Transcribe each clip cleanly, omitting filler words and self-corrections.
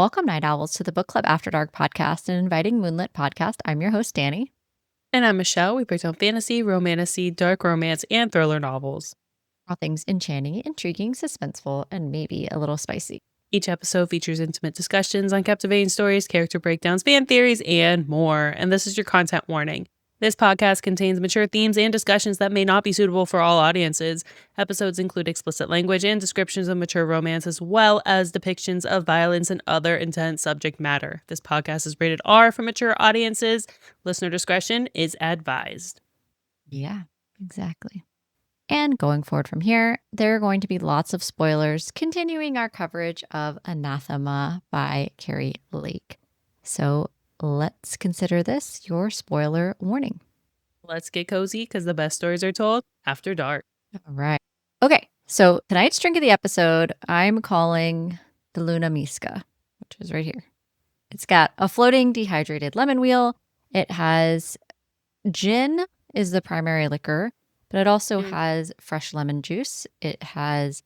Welcome, Night Owls, to the Book Club After Dark podcast, an inviting moonlit podcast. I'm your host, Danny. And I'm Michelle. We break down fantasy, romantasy, dark romance, and thriller novels. All things enchanting, intriguing, suspenseful, and maybe a little spicy. Each episode features intimate discussions on captivating stories, character breakdowns, fan theories, and more. And this is your content warning. This podcast contains mature themes and discussions that may not be suitable for all audiences. Episodes include explicit language and descriptions of mature romance, as well as depictions of violence and other intense subject matter. This podcast is rated R for mature audiences. Listener discretion is advised. Yeah, exactly. And going forward from here, there are going to be lots of spoilers, continuing our coverage of Anathema by Keri Lake. So let's consider this your spoiler warning. Let's get cozy because the best stories are told after dark. All right. Okay, so tonight's drink of the episode, I'm calling the Luna Miska, which is right here. It's got a floating dehydrated lemon wheel. It has gin is the primary liquor, but it also has fresh lemon juice. It has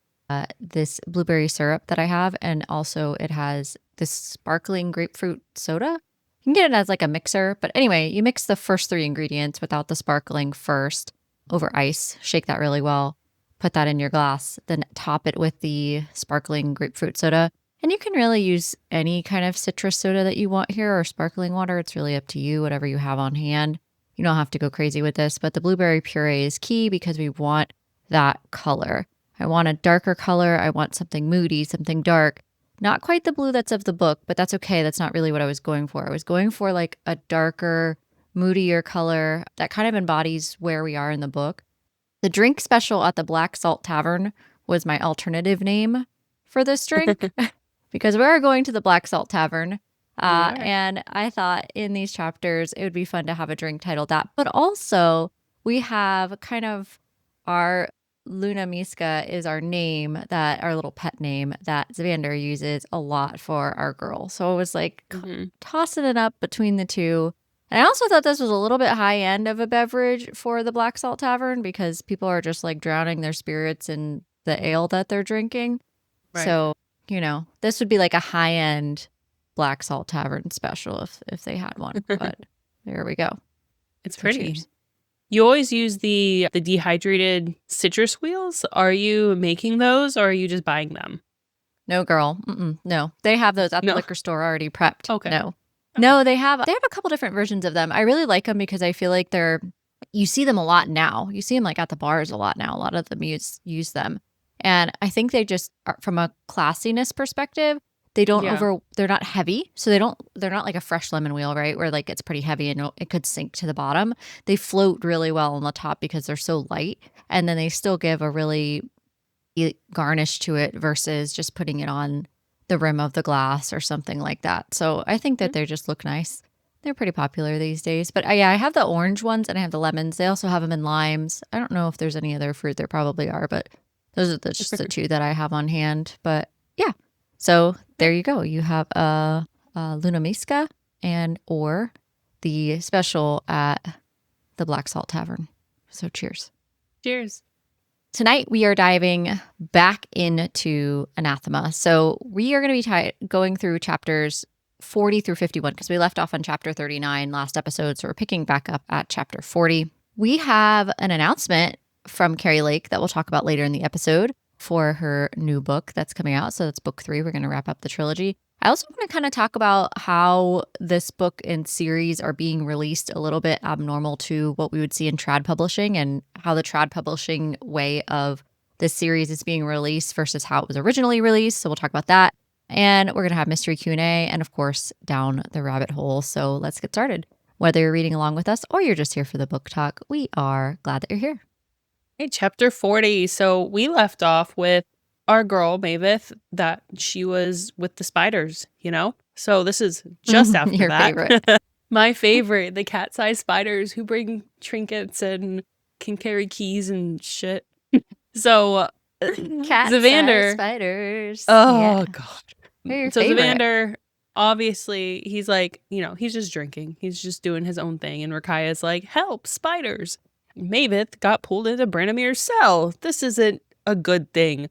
this blueberry syrup that I have, and also it has this sparkling grapefruit soda. You can get it as like a mixer, but anyway, you mix the first three ingredients without the sparkling first over ice. Shake that really well. Put that in your glass. Then top it with the sparkling grapefruit soda. And you can really use any kind of citrus soda that you want here or sparkling water. It's really up to you, whatever you have on hand. You don't have to go crazy with this, but the blueberry puree is key because we want that color. I want a darker color. I want something moody, something dark. Not quite the blue that's of the book, but that's okay. That's not really what I was going for. I was going for like a darker, moodier color that kind of embodies where we are in the book. The drink special at the Black Salt Tavern was my alternative name for this drink because we're going to the Black Salt Tavern. And I thought in these chapters, it would be fun to have a drink titled that. But also, we have kind of our Luna Miska is our name, that our little pet name that Zavander uses a lot for our girl. So I was like tossing it up between the two. And I also thought this was a little bit high end of a beverage for the Black Salt Tavern because people are just like drowning their spirits in the ale that they're drinking. Right. So, you know, this would be like a high end Black Salt Tavern special if they had one. But there we go. It's pretty. Cheers. You always use the dehydrated citrus wheels. Are you making those or are you just buying them? No, girl. No. They have those at the liquor store already prepped. Okay. No, they have a couple different versions of them. I really like them because I feel like you see them a lot now. You see them like at the bars a lot now. A lot of them use them. And I think they just are, from a classiness perspective, they don't they're not heavy. So they're not like a fresh lemon wheel, right? Where like it's pretty heavy and it could sink to the bottom. They float really well on the top because they're so light. And then they still give a really garnish to it versus just putting it on the rim of the glass or something like that. So I think that they just look nice. They're pretty popular these days. But yeah, I have the orange ones and I have the lemons. They also have them in limes. I don't know if there's any other fruit. There probably are, but those are just the two that I have on hand. But yeah. So there you go. You have a Luna Miska or the special at the Black Salt Tavern. So cheers. Cheers. Tonight we are diving back into Anathema. So we are going to be going through chapters 40 through 51 because we left off on chapter 39 last episode. So we're picking back up at chapter 40. We have an announcement from Keri Lake that we'll talk about later in the episode for her new book that's coming out. So that's book 3. We're going to wrap up the trilogy. I also want to kind of talk about how this book and series are being released a little bit abnormal to what we would see in trad publishing and how the trad publishing way of this series is being released versus how it was originally released. So we'll talk about that. And we're going to have mystery Q&A and, of course, down the rabbit hole. So let's get started. Whether you're reading along with us or you're just here for the book talk, we are glad that you're here. Hey, chapter 40. So we left off with our girl, Maveth, that she was with the spiders, you know? So this is just after Your that. favorite. My favorite, the cat-sized spiders who bring trinkets and can carry keys and shit. So Cat-sized spiders. Oh, yeah. God. So Zavander, obviously, he's like, you know, he's just drinking. He's just doing his own thing. And Rakaya's like, help, spiders. Maveth got pulled into Branimir's cell. This isn't a good thing.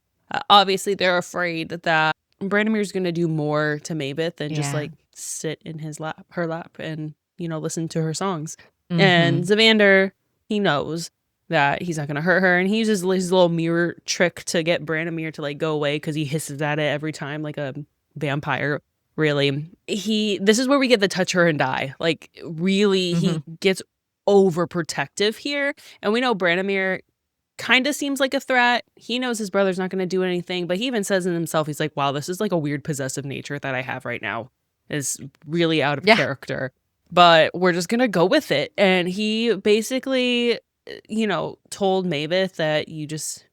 Obviously, they're afraid that Brandimir's going to do more to Maybeth than just Yeah. like sit in her lap and, listen to her songs. And Mhm. Zavander, he knows that he's not going to hurt her. And he uses his little mirror trick to get Brandimir to like go away because he hisses at it every time like a vampire. Really, this is where we get the touch her and die. Like, really, he Mhm. gets overprotective here. And we know Brandimir kind of seems like a threat. He knows his brother's not going to do anything, but he even says in himself, he's like, wow, this is like a weird possessive nature that I have right now. Is really out of Yeah. character. But we're just going to go with it. And he basically, told Maybeth that you just,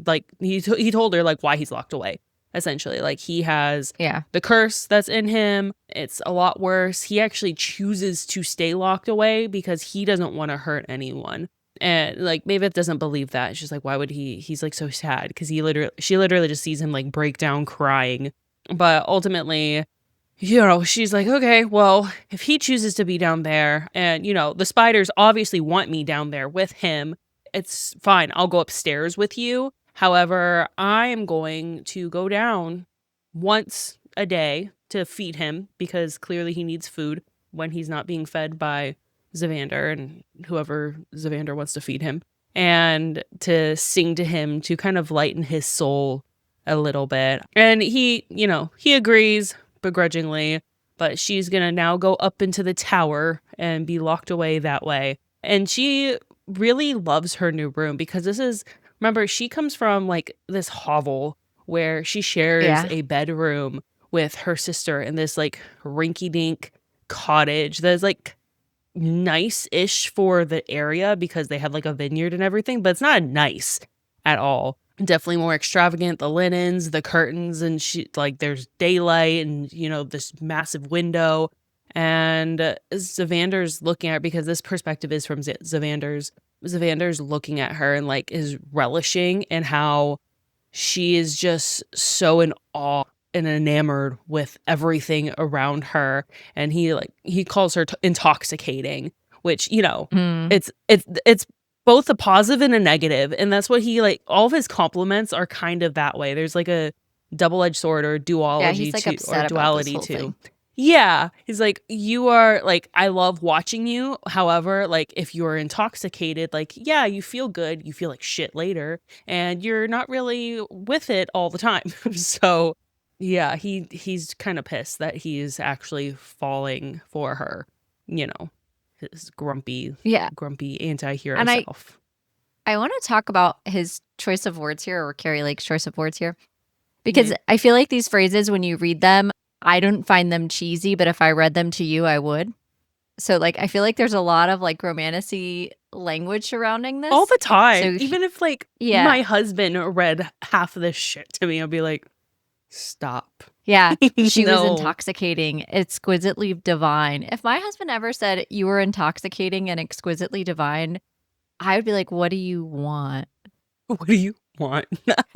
like, he told her, like, why he's locked away, essentially. Like, he has Yeah. the curse that's in him. It's a lot worse. He actually chooses to stay locked away because he doesn't want to hurt anyone. And like Maybeth doesn't believe that. She's like, why would he? He's like so sad because she literally just sees him like break down crying. But ultimately, she's like, okay, well, if he chooses to be down there and, the spiders obviously want me down there with him, it's fine. I'll go upstairs with you. However, I am going to go down once a day to feed him because clearly he needs food when he's not being fed by Zavander and whoever Zavander wants to feed him, and to sing to him to kind of lighten his soul a little bit. And he agrees begrudgingly, but she's gonna now go up into the tower and be locked away that way. And she really loves her new room because remember, she comes from like this hovel where she shares Yeah. a bedroom with her sister in this like rinky dink cottage that's like nice-ish for the area because they had like a vineyard and everything, but it's not nice at all. Definitely more extravagant. The linens, the curtains, and there's daylight and this massive window. And Zavander's looking at her because this perspective is from Zavander's. Zavander's looking at her and like is relishing and how she is just so in awe and enamored with everything around her. And he calls her intoxicating, which Mm. it's both a positive and a negative, and that's what he like. All of his compliments are kind of that way. There's like a double-edged sword or Yeah, duology he's like to or upset about this duality whole to. thing. Yeah, he's like, you are like, I love watching you. However, like if you're intoxicated, like yeah, you feel good, you feel like shit later, and you're not really with it all the time. So yeah, he's kind of pissed that he's actually falling for her, his Yeah. grumpy anti-hero And self. I want to talk about his choice of words here, or Keri Lake's choice of words here, because Yeah. I feel like these phrases, when you read them, I don't find them cheesy, but if I read them to you, I would. So like, I feel like there's a lot of like romantasy language surrounding All this. the time. So Even if like yeah, my husband read half of this shit to me, I'll be like, stop. yeah. She was No. intoxicating, exquisitely divine. If my husband ever said you were intoxicating and exquisitely divine, I would be like, what do you want? What do you want?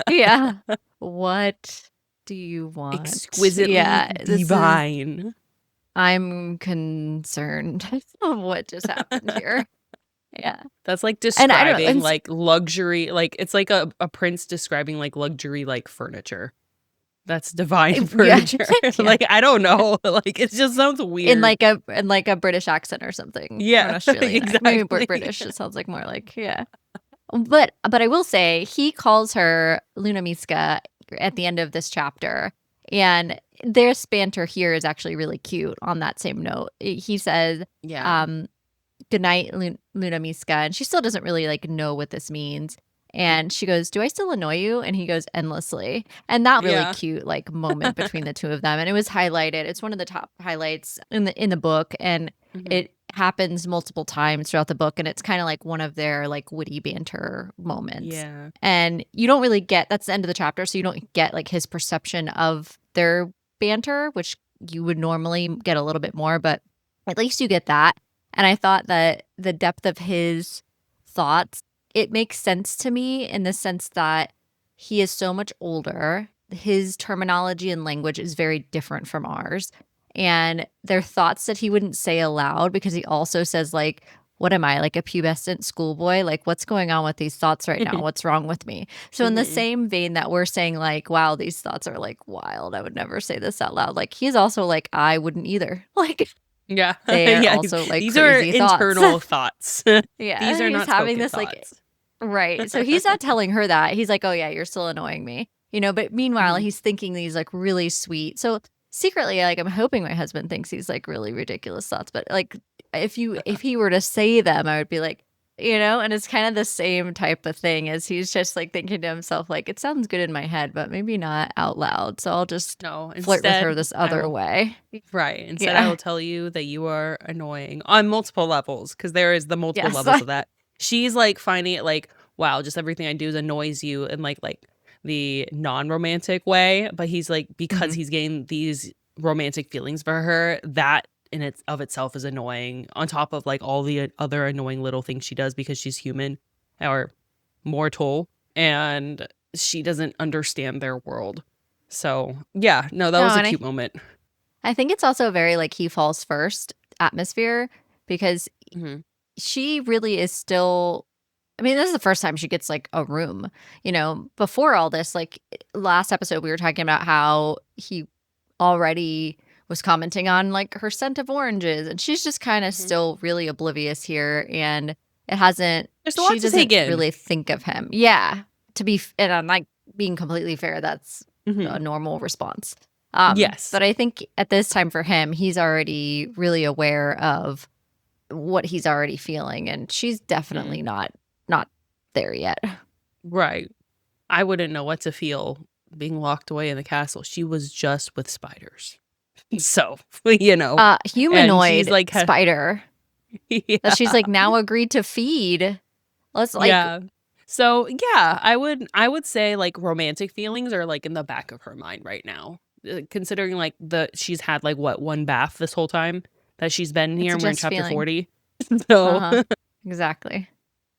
Yeah. What do you want? Exquisitely Yeah, this is divine. I'm concerned of what just happened here. Yeah. That's like And I don't know. describing like luxury, like it's like a prince describing like luxury like furniture. That's divine Yeah. furniture. Yeah. Like I don't know. Like it just sounds In weird. like a British accent or something, or an Yeah, Australian accent. Maybe exactly. British. It sounds like more like, yeah. But I will say he calls her Luna Miska at the end of this chapter, and their banter here is actually really cute. On that same note, he says, Yeah. um, "Good night, Luna Miska," and she still doesn't really like know what this means. And she goes, "Do I still annoy you?" And he goes, "Endlessly." And that really Yeah. cute like moment between the two of them, and it was highlighted. It's one of the top highlights in the book, and Mhm. it happens multiple times throughout the book, and it's kind of like one of their like witty banter moments. Yeah. And you don't really get, that's the end of the chapter, so you don't get like his perception of their banter, which you would normally get a little bit more, but at least you get that. And I thought that the depth of his thoughts, it makes sense to me in the sense that he is so much older. His terminology and language is very different from ours. And they're thoughts that he wouldn't say aloud, because he also says like what am I, like a pubescent schoolboy? Like, what's going on with these thoughts right now? What's wrong with me? So in the Mhm. same vein that we're saying like, wow, these thoughts are like wild. I would never say this out loud. Like he's also like, I wouldn't either. Like Yeah. they're Yeah. also like These are crazy thoughts. internal thoughts. These Yeah, are he's not having spoken this like thoughts. right. So he's not telling her that. He's like, "Oh yeah, you're still annoying me." But meanwhile, Mhm. he's thinking these like really sweet. So secretly, like I'm hoping my husband thinks these like really ridiculous thoughts, but like if he were to say them, I would be like, and it's kind of the same type of thing as he's just like thinking to himself like it sounds good in my head, but maybe not out loud. So I'll just No, flirt with her instead, this I other will way. right. Instead, I Yeah. will tell you that you are annoying on multiple levels because there is the multiple Yes. levels of that. She's like finding it like, wow, just everything I do annoys you in like the non-romantic way. But he's like, because Mhm. he's getting these romantic feelings for her, that in its of itself is annoying. On top of like all the other annoying little things she does because she's human or mortal and she doesn't understand their world. So yeah, no, that No, was a and cute moment. I think it's also very like he falls first atmosphere because Mhm. she really is still. I mean, this is the first time she gets like a room. Before all this, like last episode, we were talking about how he already was commenting on like her scent of oranges, and she's just kind of Mhm. still really oblivious here, and it hasn't. There's a lot She to take doesn't in. really think of him. Yeah, and I'm like being completely fair. That's a Mhm. normal response. Yes. But I think at this time for him, he's already really aware of what he's already feeling, and she's Mhm. definitely not there yet. Right. I wouldn't know what to feel being locked away in the castle. She was just with spiders. So, and she's Humanoid like, spider that she's yeah. like now agreed to feed. Let's like Yeah. So, yeah, I would say like romantic feelings are like in the back of her mind right now. Considering like she's had like what one bath this whole time that she's been it's here a and we're in just chapter feeling. 40. So, Uh-huh. Exactly.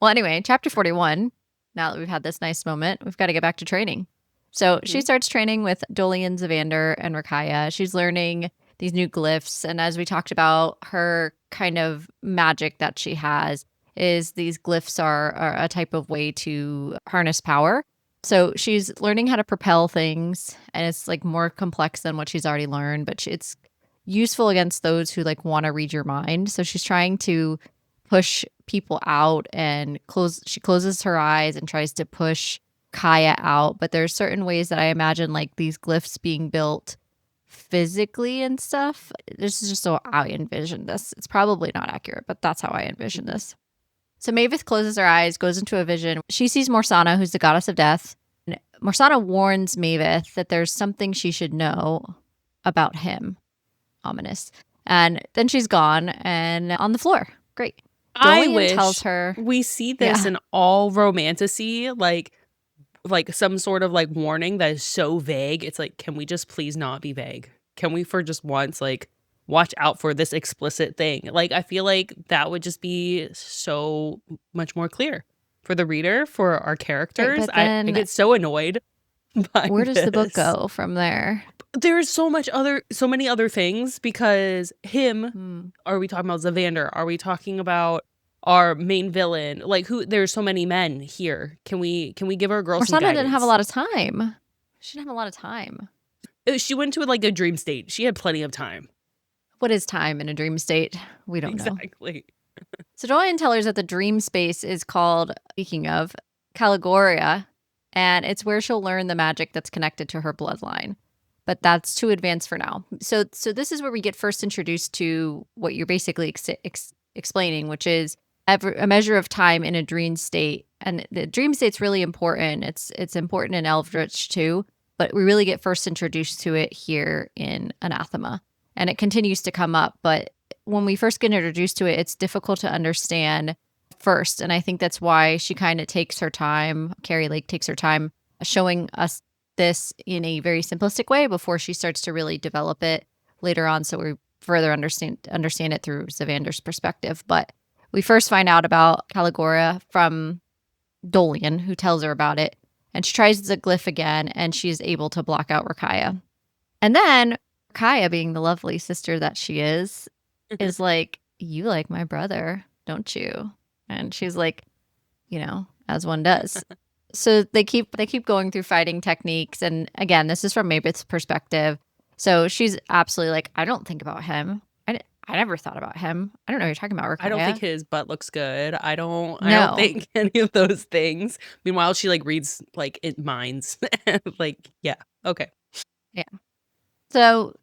Well, anyway, chapter 41. Now that we've had this nice moment, we've got to get back to training. So she Mhm. starts training with Dolian, Zavander, and Rakaya. She's learning these new glyphs. And as we talked about, her kind of magic that she has is these glyphs are a type of way to harness power. So she's learning how to propel things, and it's like more complex than what she's already learned, but it's useful against those who like want to read your mind. So she's trying to push people out and she closes her eyes and tries to push Kaya out, but there's certain ways that I imagine like these glyphs being built physically and stuff. This is just so I envision this. It's probably not accurate, but that's how I envision Mhm. this. So Mavis closes her eyes, goes into a vision. She sees Morsana, who's the goddess of death. And Morsana warns Mavis that there's something she should know about him. Ominous. And then she's gone and on the floor. Great. I Dolian tells wish her, we see this yeah, in all romantasy, like some sort of like warning that is so vague. It's like, can we just please not be vague? Can we for just once like watch out for this explicit thing? Like I feel like that would just be so much more clear for the reader, for our right. characters. But I then get so annoyed by where does the book this. go from there? There's so many other things because him, Hmm. are we talking about Zavander? Are we talking about our main villain? Like who there's so many men here. Can we give our girl some Morsana didn't have a guidance? lot of time. She didn't have a lot of time. She went to like a dream state. She had plenty of time. What is time in a dream state? We don't know. Exactly. So Dorian tells her that the dream space is called, speaking of, Caligoria, and it's where she'll learn the magic that's connected to her bloodline. But that's too advanced for now. So this is where we get first introduced to what you're basically explaining, which is a measure of time in a dream state. And the dream state's really important. It's important in Eldritch too, but we really get first introduced to it here in Anathema. And it continues to come up, but when we first get introduced to it, it's difficult to understand first. And I think that's why she kind of takes her time. Keri Lake takes her time showing us this in a very simplistic way before she starts to really develop it later on. So we further understand it through Zavander's perspective. But we first find out about Caligora from Dolian, who tells her about it. And she tries the glyph again, and she's able to block out Rakaya. And then Rakaya, being the lovely sister that she is like, you like my brother. don't you? And she's like, as one does. So they keep going through fighting techniques. And again, this is from Mabeth's perspective. So she's absolutely like, I don't think about him. I never thought about him. I don't know what you're talking about, I don't think Rakaya. his butt looks good. I don't No. think any of those things. Meanwhile, she like reads like it minds. Like, yeah. Okay. Yeah. So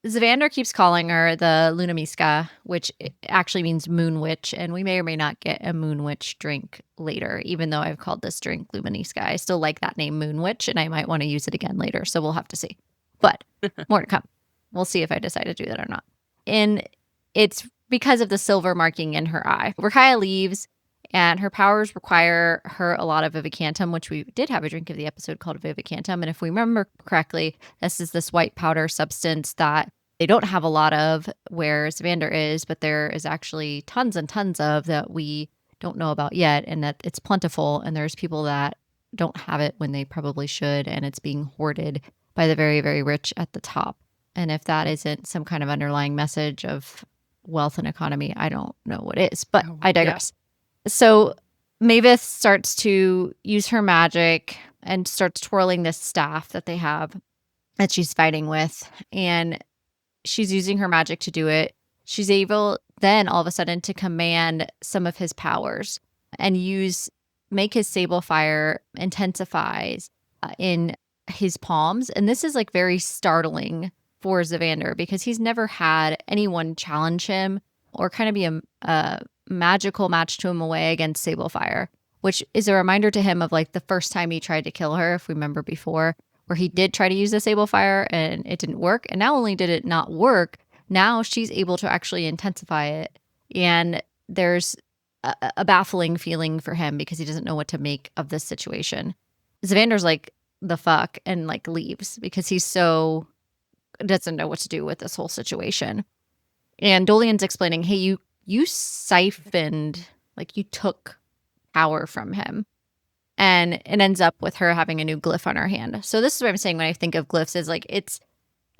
Zavander keeps calling her the Luna Miska, which actually means moon witch, and we may or may not get a moon witch drink later, even though I've called this drink Luminiska. I still like that name, moon witch, and I might want to use it again later, so we'll have to see. But more to come. We'll see if I decide to do that or not. And it's because of the silver marking in her eye. Rakaya leaves, and her powers require her a lot of Vivicantum, which we did have a drink of the episode called Vivicantum. And if we remember correctly, this is this white powder substance that they don't have a lot of where Zavander is, but there is actually tons and tons of that we don't know about yet, and that it's plentiful. And there's people that don't have it when they probably should, and it's being hoarded by the very, very rich at the top. And if that isn't some kind of underlying message of wealth and economy, I don't know what is, but I digress. Yeah. So Mavis starts to use her magic and starts twirling this staff that they have that she's fighting with. And she's using her magic to do it. She's able then all of a sudden to command some of his powers and make his sable fire intensifies in his palms. And this is like very startling for Zavander because he's never had anyone challenge him or kind of be a magical match to him away against sable fire, which is a reminder to him of like the first time he tried to kill her, if we remember before, where he did try to use the sable fire and it didn't work. And not only did it not work, now she's able to actually intensify it. And there's a baffling feeling for him because he doesn't know what to make of this situation. Zavander's like, the fuck, and like leaves because he's so doesn't know what to do with this whole situation. And Dolian's explaining, hey, you siphoned, like you took power from him. And it ends up with her having a new glyph on her hand. So this is what I'm saying when I think of glyphs is like, it's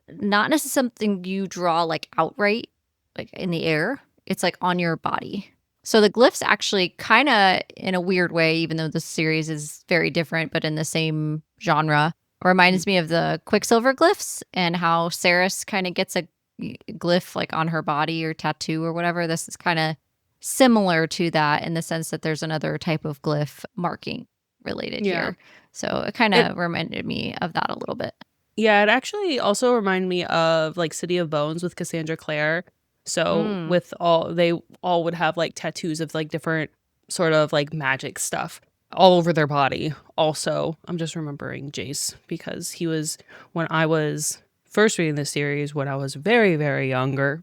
not necessarily something you draw like outright, like in the air. It's like on your body. So the glyphs actually kind of in a weird way, even though the series is very different, but in the same genre, reminds me of the Quicksilver glyphs and how Ceres kind of gets a glyph like on her body or tattoo or whatever. This is kind of similar to that in the sense that there's another type of glyph marking related here. So it kind of reminded me of that a little bit. Yeah, it actually also reminded me of like City of Bones with Cassandra Clare. So with they all would have like tattoos of like different sort of like magic stuff all over their body. Also, I'm just remembering Jace because he was, when I was first reading this series, when I was very, very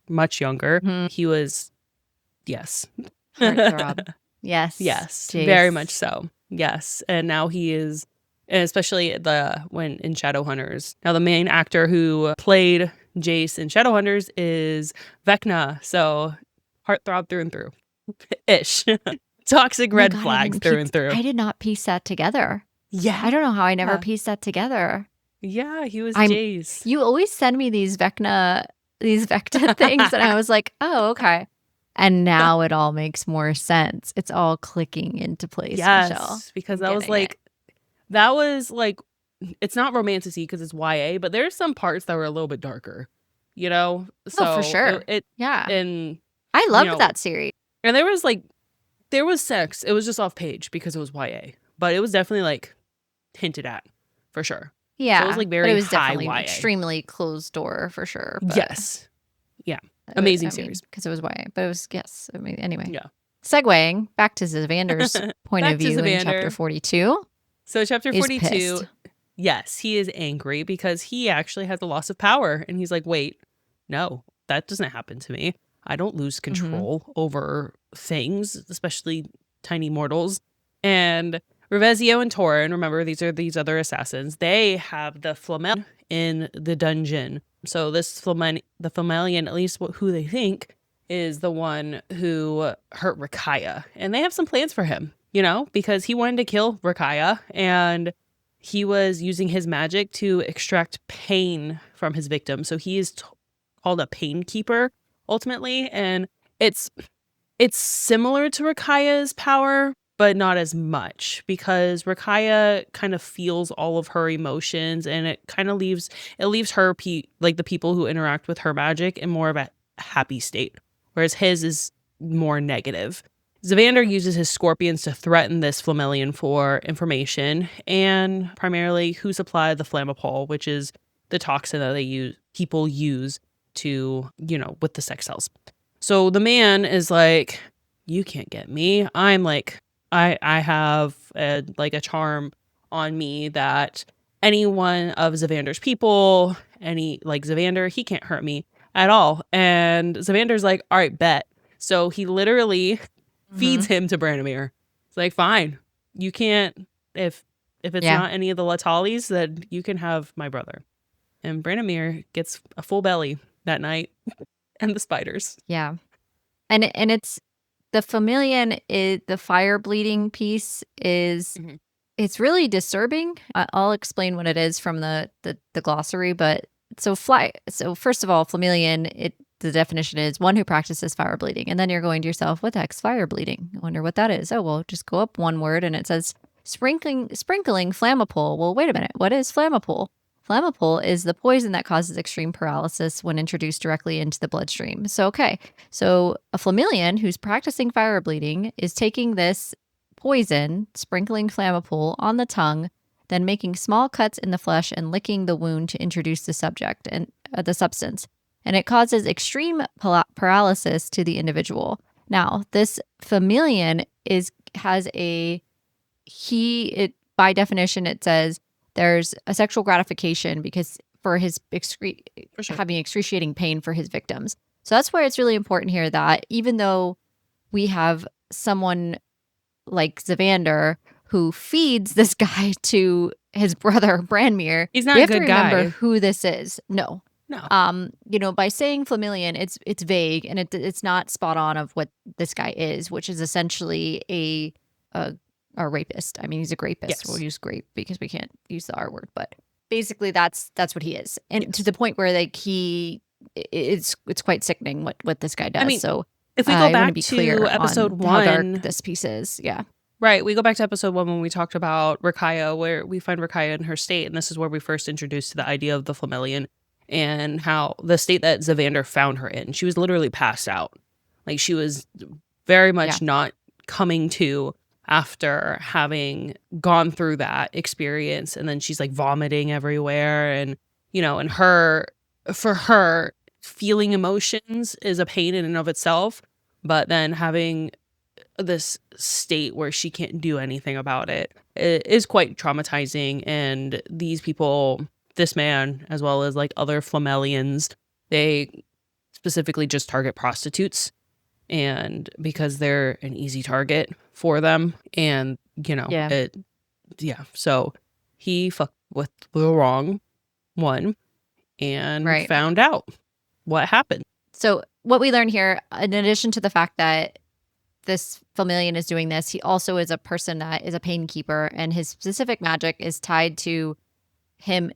much younger, he was, yes. Heartthrob. Yes. Yes, Jace. very much so. Yes. And now he is, and especially when in Shadowhunters. Now the main actor who played Jace in Shadowhunters is Vecna. So heartthrob through and through. Ish. Toxic red flags through and through. I did not piece that together. Yeah. I don't know how I never pieced that together. Yeah, he was Jace. You always send me these Vecna things, and I was like, oh, okay. And now it all makes more sense. It's all clicking into place, Michelle. Because that was like, it's not romantasy because it's YA, but there's some parts that were a little bit darker, you know? So for sure. Yeah. And I loved that series. And there was sex. It was just off page because it was YA, but it was definitely like hinted at for sure. Yeah. So it was like very but it was high definitely YA. Extremely closed door for sure. But yes. Yeah. Amazing series. Because it was YA, but it was, yes. I mean, anyway. Yeah. Segueing back to Zavander's point of view in chapter 42. So chapter 42, yes, he is angry because he actually has a loss of power. And he's like, wait, no, that doesn't happen to me. I don't lose control over things, especially tiny mortals. And Revezio and Torin, remember, these are these other assassins. They have the Flamel in the dungeon. So this the Flamelian, at least who they think, is the one who hurt Rakaya. And they have some plans for him, you know, because he wanted to kill Rakaya and he was using his magic to extract pain from his victim. So he is called a pain keeper ultimately. And it's It's similar to Rakaya's power, but not as much, because Rakaya kind of feels all of her emotions, and it kind of leaves her like the people who interact with her magic in more of a happy state, whereas his is more negative. Zavander uses his scorpions to threaten this Flamelian for information, and primarily who supplied the Flammapole, which is the toxin that people use to, with the sex cells. So the man is like, you can't get me. I'm like, I have a charm on me that any one of Zavander's people, Zavander, he can't hurt me at all. And Zavander's like, all right, bet. So he literally feeds him to Branimir. It's like, fine, you can't, if it's not any of the Latalis, then you can have my brother. And Branimir gets a full belly that night. And the spiders. Yeah. And it's the Flamelian, the fire bleeding piece is it's really disturbing. I'll explain what it is from the glossary, but so first of all, Flamelian, the definition is one who practices fire bleeding. And then you're going to yourself, what the heck's fire bleeding? I wonder what that is. Oh, well, just go up one word and it says sprinkling Flammapole. Well, wait a minute. What is Flammapole? Flammapole is the poison that causes extreme paralysis when introduced directly into the bloodstream. So a Flamelian who's practicing fire bleeding is taking this poison, sprinkling Flammapole on the tongue, then making small cuts in the flesh and licking the wound to introduce the subject and the substance. And it causes extreme paralysis to the individual. Now, this Flamelian by definition, it says there's a sexual gratification because for his having excruciating pain for his victims. So that's why it's really important here that even though we have someone like Zavander who feeds this guy to his brother Branimir, he's not we have a good to remember guy. who this is. No. By saying Flamelian, it's vague and it's not spot on of what this guy is, which is essentially a rapist. I mean, he's a grapist. Yes. We'll use grape because we can't use the R word, but basically that's what he is. And to the point where it's quite sickening what this guy does. I mean, so if we go back to episode 1, how dark this piece is. Yeah. Right. We go back to episode 1 when we talked about Rakaya, where we find Rakaya in her state. And this is where we first introduced to the idea of the Flamelian and how the state that Zavander found her in. She was literally passed out. Like she was very much not coming to after having gone through that experience. And then she's like vomiting everywhere. And, for her, feeling emotions is a pain in and of itself. But then having this state where she can't do anything about it is quite traumatizing. And these people, this man, as well as like other Flamelians, they specifically just target prostitutes. And because they're an easy target for them. And, so he fucked with the wrong one and found out what happened. So what we learn here, in addition to the fact that this Flamelian is doing this, he also is a person that is a pain keeper, and his specific magic is tied to him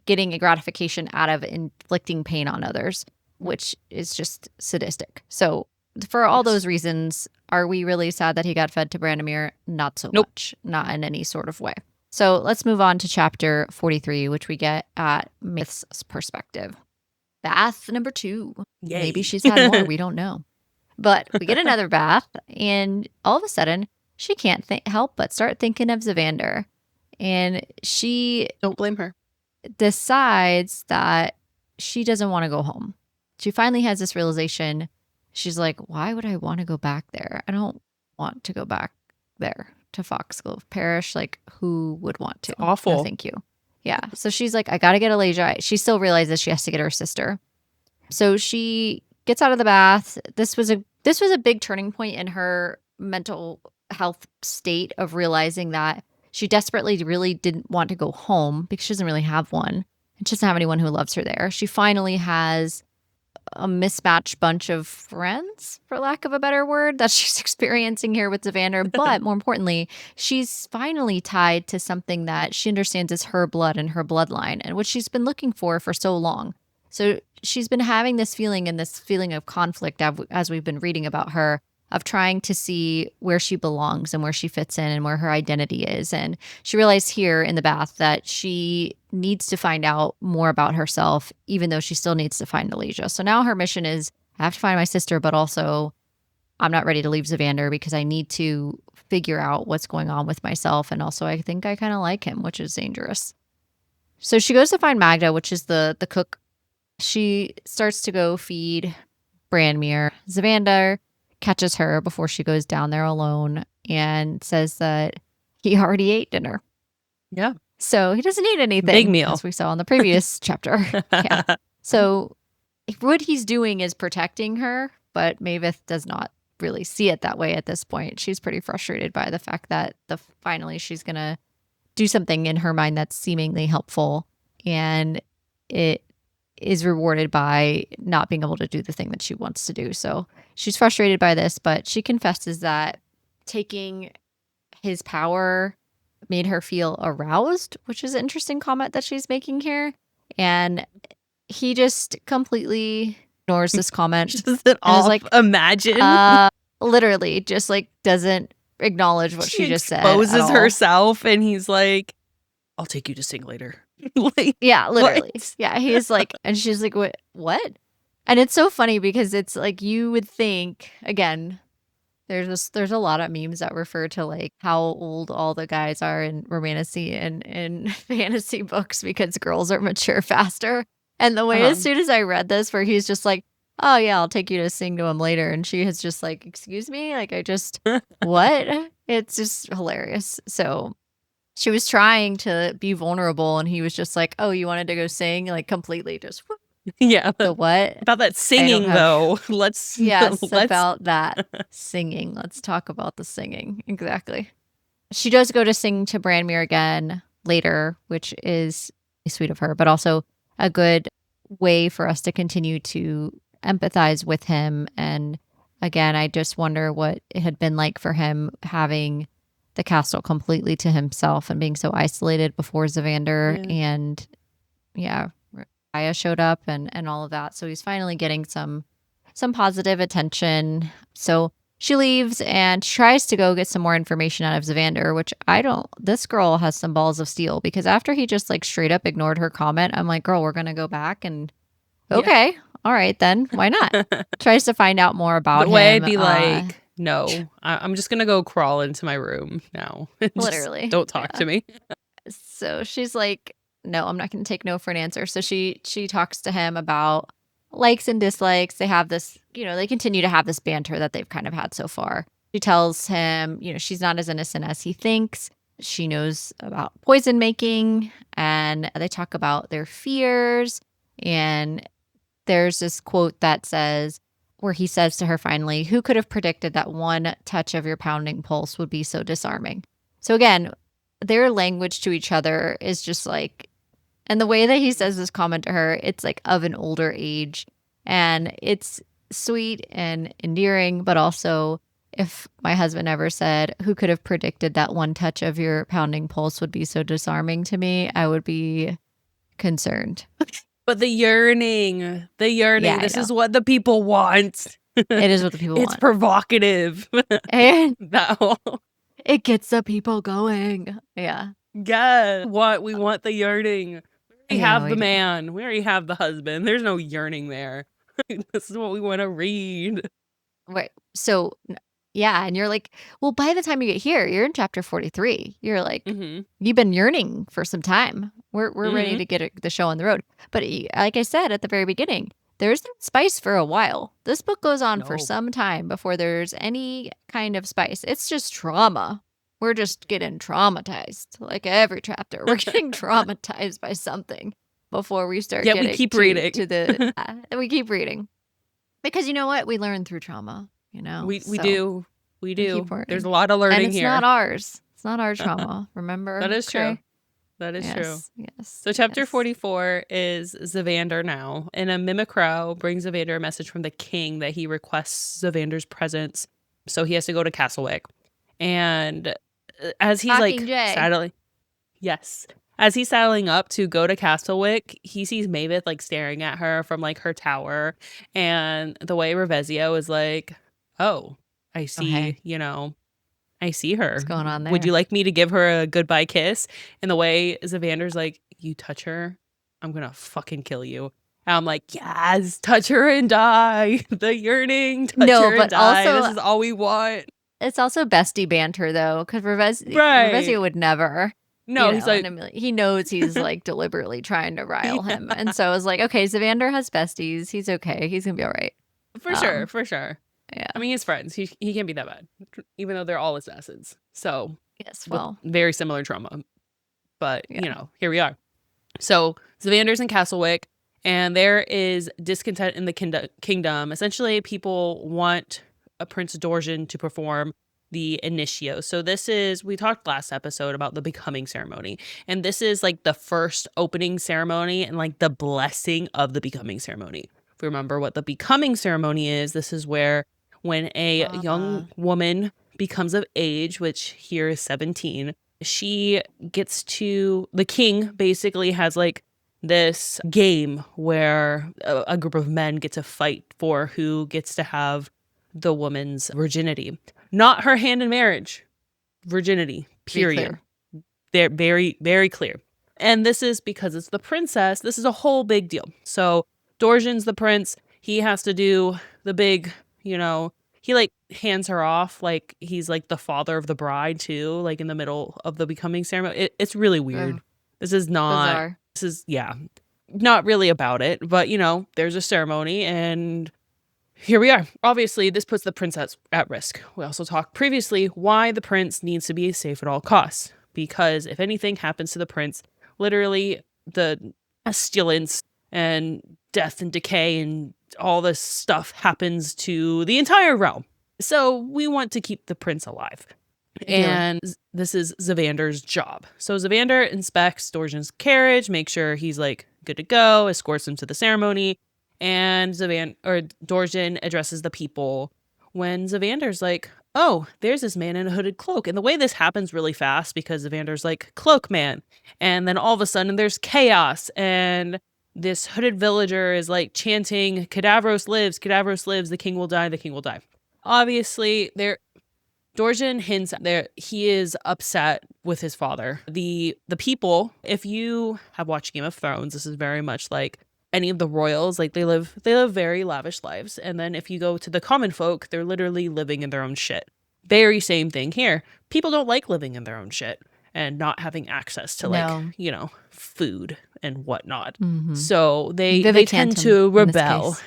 getting a gratification out of inflicting pain on others, which is just sadistic. So for all those reasons, are we really sad that he got fed to Branimir? Not so much. Not in any sort of way. So let's move on to chapter 43, which we get at Myth's perspective. Bath number 2. Yay. Maybe she's had more. We don't know. But we get another bath, and all of a sudden, she can't help but start thinking of Zavander. And she... Don't blame her. Decides that she doesn't want to go home. She finally has this realization. She's like, why would I want to go back there? I don't want to go back there to Foxglove Parish. Like, who would want to? It's awful. No, thank you. Yeah. So she's like, I got to get Alasia. She still realizes she has to get her sister. So she gets out of the bath. This was a big turning point in her mental health state of realizing that she desperately really didn't want to go home because she doesn't really have one. And she doesn't have anyone who loves her there. She finally has a mismatched bunch of friends, for lack of a better word, that she's experiencing here with Zavander. But more importantly, she's finally tied to something that she understands is her blood and her bloodline, and what she's been looking for so long. So she's been having this feeling of conflict as we've been reading about her of trying to see where she belongs and where she fits in and where her identity is. And she realized here in the bath that she needs to find out more about herself, even though she still needs to find Alicia. So now her mission is I have to find my sister, but also I'm not ready to leave Zavander because I need to figure out what's going on with myself. And also I think I kind of like him, which is dangerous. So she goes to find Magda, which is the cook. She starts to go feed Branmere. Zavander catches her before she goes down there alone and says that he already ate dinner. Yeah. So he doesn't need anything. Big meal. As we saw in the previous chapter. Yeah. So what he's doing is protecting her, but Mavis does not really see it that way at this point. She's pretty frustrated by the fact that finally she's going to do something in her mind that's seemingly helpful, and it is rewarded by not being able to do the thing that she wants to do. So she's frustrated by this, but she confesses that taking his power made her feel aroused, which is an interesting comment that she's making here. And he just completely ignores this comment. Doesn't all like imagine. Literally just like doesn't acknowledge what she just said. Exposes herself, and he's like, I'll take you to sing later. Like, yeah, literally. What? Yeah, he's like, and she's like, what? And it's so funny because it's like you would think, again, there's a lot of memes that refer to like how old all the guys are in romantasy and in fantasy books because girls are mature faster. And the way as soon as I read this, where he's just like, oh yeah, I'll take you to sing to him later, and she has just like, excuse me, like I just what? It's just hilarious. So she was trying to be vulnerable, and he was just like, oh, you wanted to go sing, like completely just whoop. Yeah. The what? About that singing though. Let's about that singing. Let's talk about the singing. Exactly. She does go to sing to Branmere again later, which is sweet of her, but also a good way for us to continue to empathize with him. And again, I just wonder what it had been like for him having the castle completely to himself and being so isolated before Zavander. Yeah. And yeah, Aya showed up and all of that. So he's finally getting some positive attention. So she leaves and tries to go get some more information out of Zavander, which this girl has some balls of steel, because after he just like straight up ignored her comment, I'm like, girl, we're going to go back and okay. Yeah. All right, then why not? Tries to find out more about him. The way I'd be like, no, I'm just going to go crawl into my room now. Literally. Don't talk to me. So she's like, no, I'm not going to take no for an answer. So she talks to him about likes and dislikes. They have this, they continue to have this banter that they've kind of had so far. She tells him, she's not as innocent as he thinks. She knows about poison making, and they talk about their fears. And there's this quote that says, where he says to her finally, who could have predicted that one touch of your pounding pulse would be so disarming? So again, their language to each other is just like, and the way that he says this comment to her, it's like of an older age, and it's sweet and endearing, but also if my husband ever said, who could have predicted that one touch of your pounding pulse would be so disarming to me, I would be concerned. But the yearning, yeah, this is what the people want. It is what the people want. It's provocative. And that whole... it gets the people going. Yeah. Yeah. We want the yearning. We have the man. We already have the husband. There's no yearning there. This is what we want to read. Right. So, yeah. And you're like, well, by the time you get here, you're in chapter 43. You're like, you've been yearning for some time. We're ready to get the show on the road. But like I said at the very beginning, there's no spice for a while. This book goes on for some time before there's any kind of spice. It's just trauma. We're just getting traumatized. Like every chapter, we're getting traumatized by something before we start getting we keep reading. We keep reading. Because you know what? We learn through trauma, We do. There's a lot of learning here. And it's not ours. It's not our trauma. Remember? That is true. That is true. Yes. So chapter 44 is Zavander now. And a Mimicrow brings Zavander a message from the king that he requests Zavander's presence. So he has to go to Castlewick. And as he's saddling... Yes. As he's saddling up to go to Castlewick, he sees Mavis like staring at her from like her tower. And the way Revezio is like, oh, I Okay. see, I see What's her. going on Would you there? like me to give her a goodbye kiss? And the way Zavander's like, you touch her, I'm gonna fucking kill you. And I'm like, yes, touch her and die. The yearning, touch No, her and but die. This also is all we want. it's also bestie banter though, because Revezio Right. would never, No, he's in like, a million. He knows he's like deliberately trying to rile him, and so I was like, okay, Zavander has besties. He's okay. He's gonna be all right. for sure, Um, for sure. I yeah. mean, he's friends. He can't be that bad, even though they're all assassins. So, Yes. with Well. very similar trauma. But, Yeah. here we are. So, Zavander's in Castlewick, and there is discontent in the kingdom. Essentially, people want a Prince Dorjan to perform the initio. So, we talked last episode about the becoming ceremony, and this is like the first opening ceremony and like the blessing of the becoming ceremony. If we remember what the becoming ceremony is, this is where when a young woman becomes of age, which here is 17, she gets to, the king basically has like this game where a group of men get to fight for who gets to have the woman's virginity, not her hand in marriage, virginity, Be period. clear. They're very, very clear. And this is because it's the princess. This is a whole big deal. So Dorjan's the prince. He has to do the big, he like hands her off like he's like the father of the bride too, like in the middle of the becoming ceremony. It's really weird. Ugh, This is not, bizarre. yeah, not really about it. But, there's a ceremony and here we are. Obviously, this puts the princess at risk. We also talked previously why the prince needs to be safe at all costs. Because if anything happens to the prince, literally the pestilence and death and decay and all this stuff happens to the entire realm. So we want to keep the prince alive. Ideally. And this is Zavander's job. So Zavander inspects Dorjan's carriage, makes sure he's like good to go, escorts him to the ceremony, and Dorjan addresses the people when Zavander's like, "Oh, there's this man in a hooded cloak." And the way this happens really fast because Zavander's like, "Cloak man." And then all of a sudden there's chaos and this hooded villager is like chanting, "Cadavros lives, Cadavros lives, the king will die, the king will die." Obviously, Dorjan hints that he is upset with his father. The people, if you have watched Game of Thrones, this is very much like any of the royals, like they live very lavish lives. And then if you go to the common folk, they're literally living in their own shit. Very same thing here. People don't like living in their own shit and not having access to like, No. food and whatnot. Mm-hmm. So they tend Vivicantum to in this rebel. case.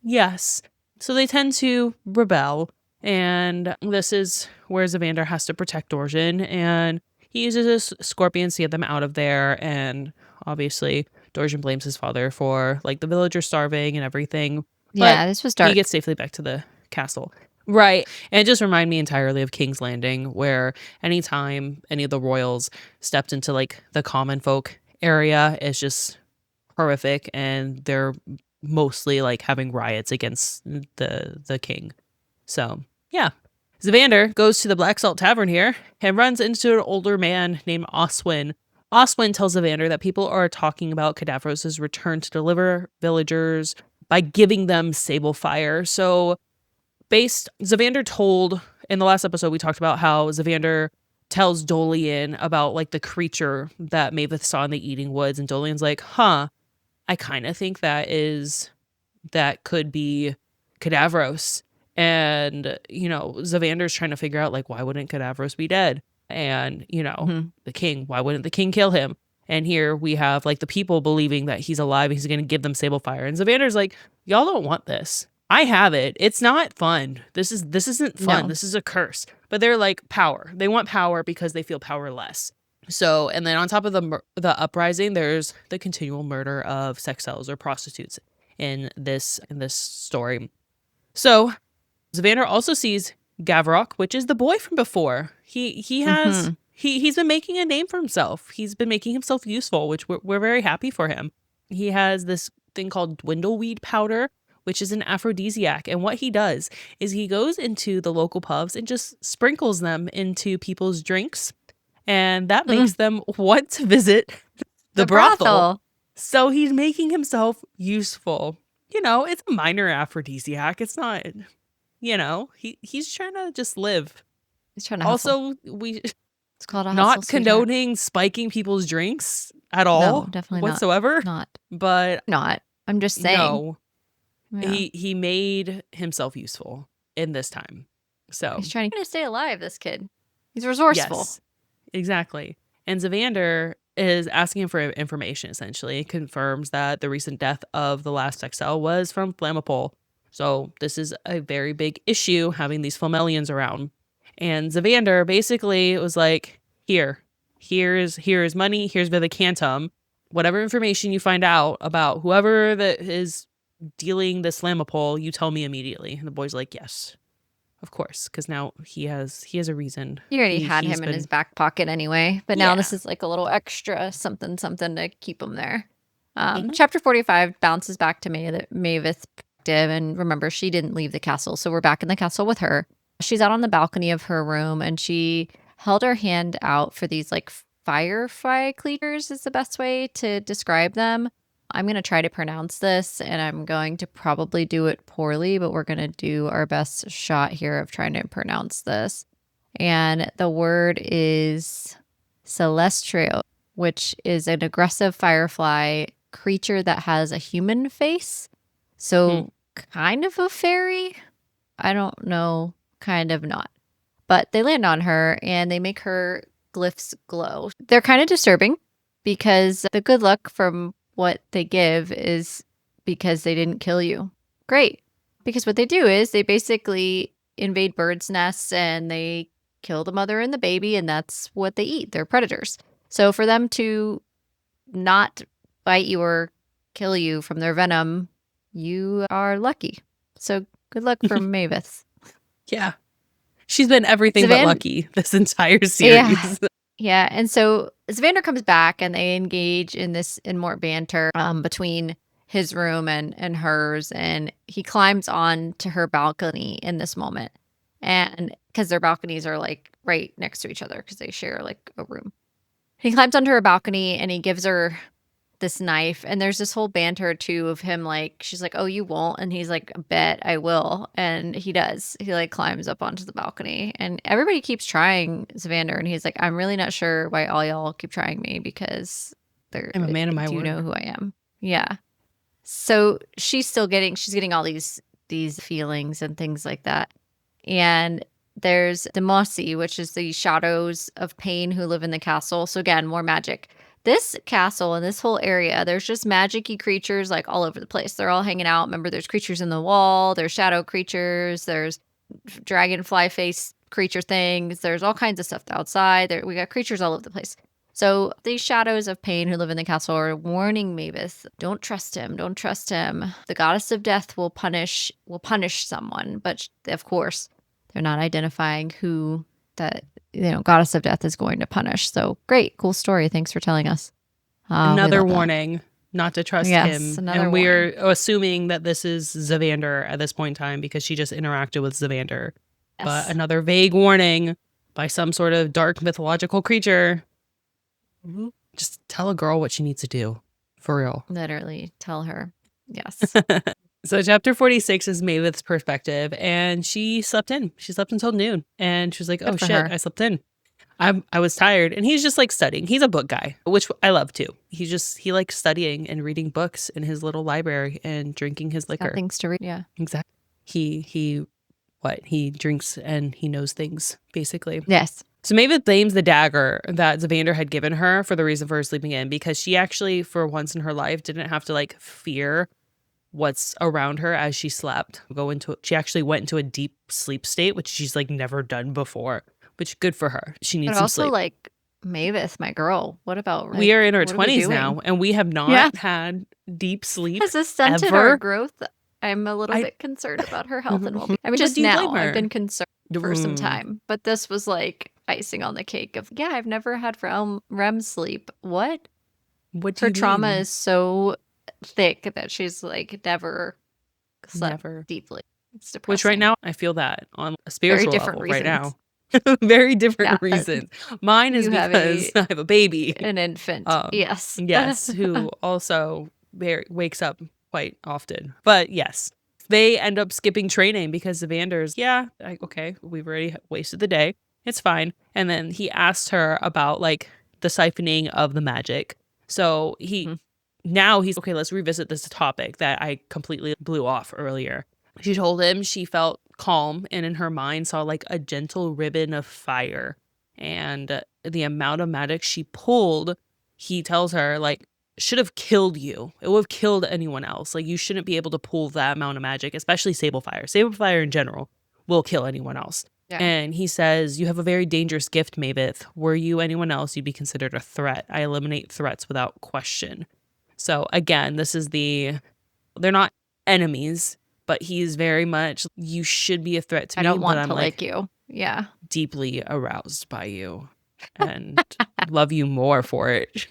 Yes. So they tend to rebel. And this is where Zavander has to protect Dorjan. And he uses his scorpions to get them out of there. And obviously, Dorjan blames his father for like the villagers starving and everything. But Yeah, this was he dark. gets safely back to the castle. Right. And it just reminded me entirely of King's Landing, where anytime any of the royals stepped into like the common folk area, it's just horrific. And they're mostly like having riots against the king. So, yeah. Zavander goes to the Black Salt Tavern here and runs into an older man named Oswin. Oswin tells Zavander that people are talking about Cadavros' return to deliver villagers by giving them sable fire. So, Zavander told, in the last episode, we talked about how Zavander tells Dolian about like the creature that Mavis saw in the Eating Woods. And Dolian's like, I kind of think that could be Cadavros. And, Zavander's trying to figure out, like, why wouldn't Cadavros be dead? And, the king, why wouldn't the king kill him? And here we have, like, the people believing that he's alive. He's going to give them sable fire. And Zavander's like, y'all don't want this. I have it. It's not fun. This isn't fun. No. This is a curse. But they're like power. They want power because they feel powerless. So, and then on top of the uprising, there's the continual murder of sex sells or prostitutes in this story. So, Zavander also sees Gavrok, which is the boy from before. He's been making a name for himself. He's been making himself useful, which we're very happy for him. He has this thing called dwindleweed powder, which is an aphrodisiac. And what he does is he goes into the local pubs and just sprinkles them into people's drinks. And that makes them want to visit the brothel. So he's making himself useful. It's a minor aphrodisiac. It's not he's trying to just live. He's trying to hustle. Also, It's called a hustle, not sweetheart. condoning spiking people's drinks at No, all definitely not. whatsoever. Not. But Not. I'm just saying. no, Yeah. he made himself useful in this time. So He's trying to stay alive, this kid. He's resourceful. yes, exactly. And Zavander is asking him for information, essentially. It confirms that the recent death of the last XL was from Flammapole. So this is a very big issue, having these Flamellians around. And Zavander basically was like, here's money, here's Vivicantum. Whatever information you find out about whoever that is dealing this Flammapole, you tell me immediately. And the boy's like, yes. Of course, because now he has a reason. He already had him in his back pocket anyway, but now this is like a little extra something to keep him there. Chapter 45 bounces back to Mavis perspective, and remember, she didn't leave the castle, so we're back in the castle with her. She's out on the balcony of her room, and she held her hand out for these like firefly creatures is the best way to describe them. I'm going to try to pronounce this, and I'm going to probably do it poorly, but we're going to do our best shot here of trying to pronounce this. And the word is celestial, which is an aggressive firefly creature that has a human face. So kind of a fairy. I don't know, kind of not. But they land on her, and they make her glyphs glow. They're kind of disturbing because the good luck from what they give is because they didn't kill you. Great. Because what they do is they basically invade birds' nests and they kill the mother and the baby, and that's what they eat. They're predators. So for them to not bite you or kill you from their venom, you are lucky. So good luck for Mavis. Yeah. She's been everything but lucky this entire series. Yeah, and so Zavander comes back and they engage in more banter between his room and hers, and he climbs on to her balcony in this moment, and because their balconies are like right next to each other because they share like a room. He climbs onto her balcony and he gives her this knife, and there's this whole banter too of him like, she's like, oh, you won't, and he's like, bet I will, and he does. He like climbs up onto the balcony, and everybody keeps trying Zavander, and he's like, I'm really not sure why all y'all keep trying me because I'm a man of my word. Do you know who I am? Yeah. So she's getting all these feelings and things like that, and there's the Mossy, which is the shadows of pain who live in the castle. So again, more magic. This castle and this whole area, there's just magic-y creatures like all over the place. They're all hanging out. Remember, there's creatures in the wall. There's shadow creatures. There's dragonfly face creature things. There's all kinds of stuff outside. We got creatures all over the place. So these shadows of pain who live in the castle are warning Mavis, don't trust him. Don't trust him. The goddess of death will punish someone. But of course, they're not identifying who that goddess of death is going to punish. So great, cool story. Thanks for telling us. Another warning not to trust him. And we're assuming that this is Zavander at this point in time because she just interacted with Zavander. Yes. But another vague warning by some sort of dark mythological creature. Mm-hmm. Just tell a girl what she needs to do. For real. Literally tell her. Yes. So chapter 46 is Mavis' perspective, and she slept in. She slept until noon, and she was like, oh shit, I slept in. I was tired. And he's just like studying. He's a book guy, which I love too. He likes studying and reading books in his little library and drinking his liquor. Got things to read. Yeah. Exactly. He drinks and he knows things, basically. Yes. So Mavis blames the dagger that Zavander had given her for the reason for her sleeping in, because she actually, for once in her life, didn't have to like fear what's around her as she slept. She actually went into a deep sleep state, which she's like never done before, which good for her. She needs some sleep. But also like Mavis, my girl, what about we are in our 20s now and we have not had deep sleep. Has this stunted our growth? I'm a little bit concerned about her health and well-being. I mean, just now I've been concerned for some time, but this was like icing on the cake of, I've never had REM sleep. What do her trauma is so thick that she's like never slept deeply. It's depressing. Which right now I feel that on a spiritual level right now. Very different reasons. Mine is because I have a baby, an infant. Yes, who also wakes up quite often. But yes, They end up skipping training because Evander's, okay, we've already wasted the day. It's fine. And then he asked her about like the siphoning of the magic. So he's okay, let's revisit this topic that I completely blew off earlier. She told him she felt calm and in her mind saw like a gentle ribbon of fire. And the amount of magic she pulled, he tells her, like, should have killed you. It would have killed anyone else. Like, you shouldn't be able to pull that amount of magic, especially Sablefire. Sablefire in general will kill anyone else. Yeah. And he says, you have a very dangerous gift, Maveth. Were you anyone else, you'd be considered a threat. I eliminate threats without question. So again, they're not enemies, but he's very much, you should be a threat to me. I don't want to like you. Yeah. Deeply aroused by you and love you more for it.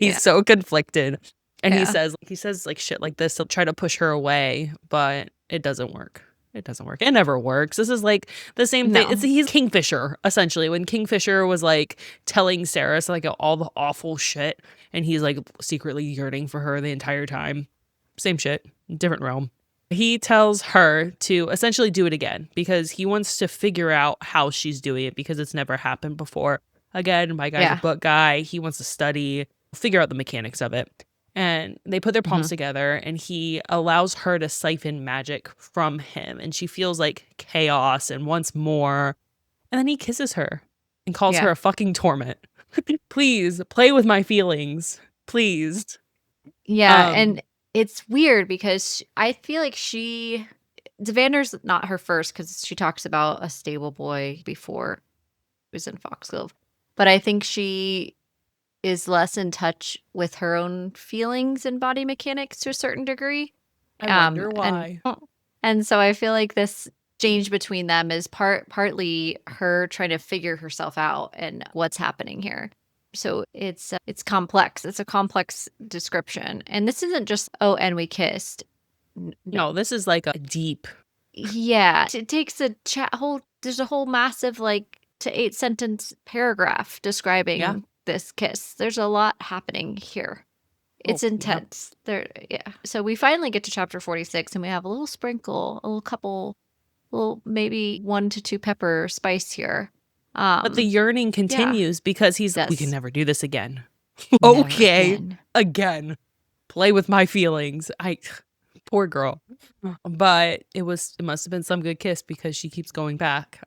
He's so conflicted. And he says like shit like this to try to push her away, but it doesn't work. It doesn't work. It never works. This is like the same thing. No. He's Kingfisher, essentially. When Kingfisher was like telling Sarah like all the awful shit, and he's like secretly yearning for her the entire time. Same shit, different realm. He tells her to essentially do it again because he wants to figure out how she's doing it because it's never happened before. Again, my guy's a book guy. He wants to figure out the mechanics of it. And they put their palms together and he allows her to siphon magic from him. And she feels like chaos and wants more. And then he kisses her and calls her a fucking torment. Please play with my feelings. Please. Yeah. And it's weird because I feel like Zavander's not her first because she talks about a stable boy before he was in Foxglove. But I think she is less in touch with her own feelings and body mechanics to a certain degree. I wonder why. And so I feel like this exchange between them is partly her trying to figure herself out and what's happening here. So it's complex. It's a complex description. And this isn't just, oh, and we kissed. No, this is like a deep. Yeah. It takes there's a whole massive like to 8-sentence paragraph describing this kiss. There's a lot happening here. It's intense. So we finally get to chapter 46 and we have a little sprinkle, maybe 1 to 2 pepper spice here. But the yearning continues because we can never do this again. Okay. Again. Play with my feelings. Poor girl. But it must have been some good kiss because she keeps going back.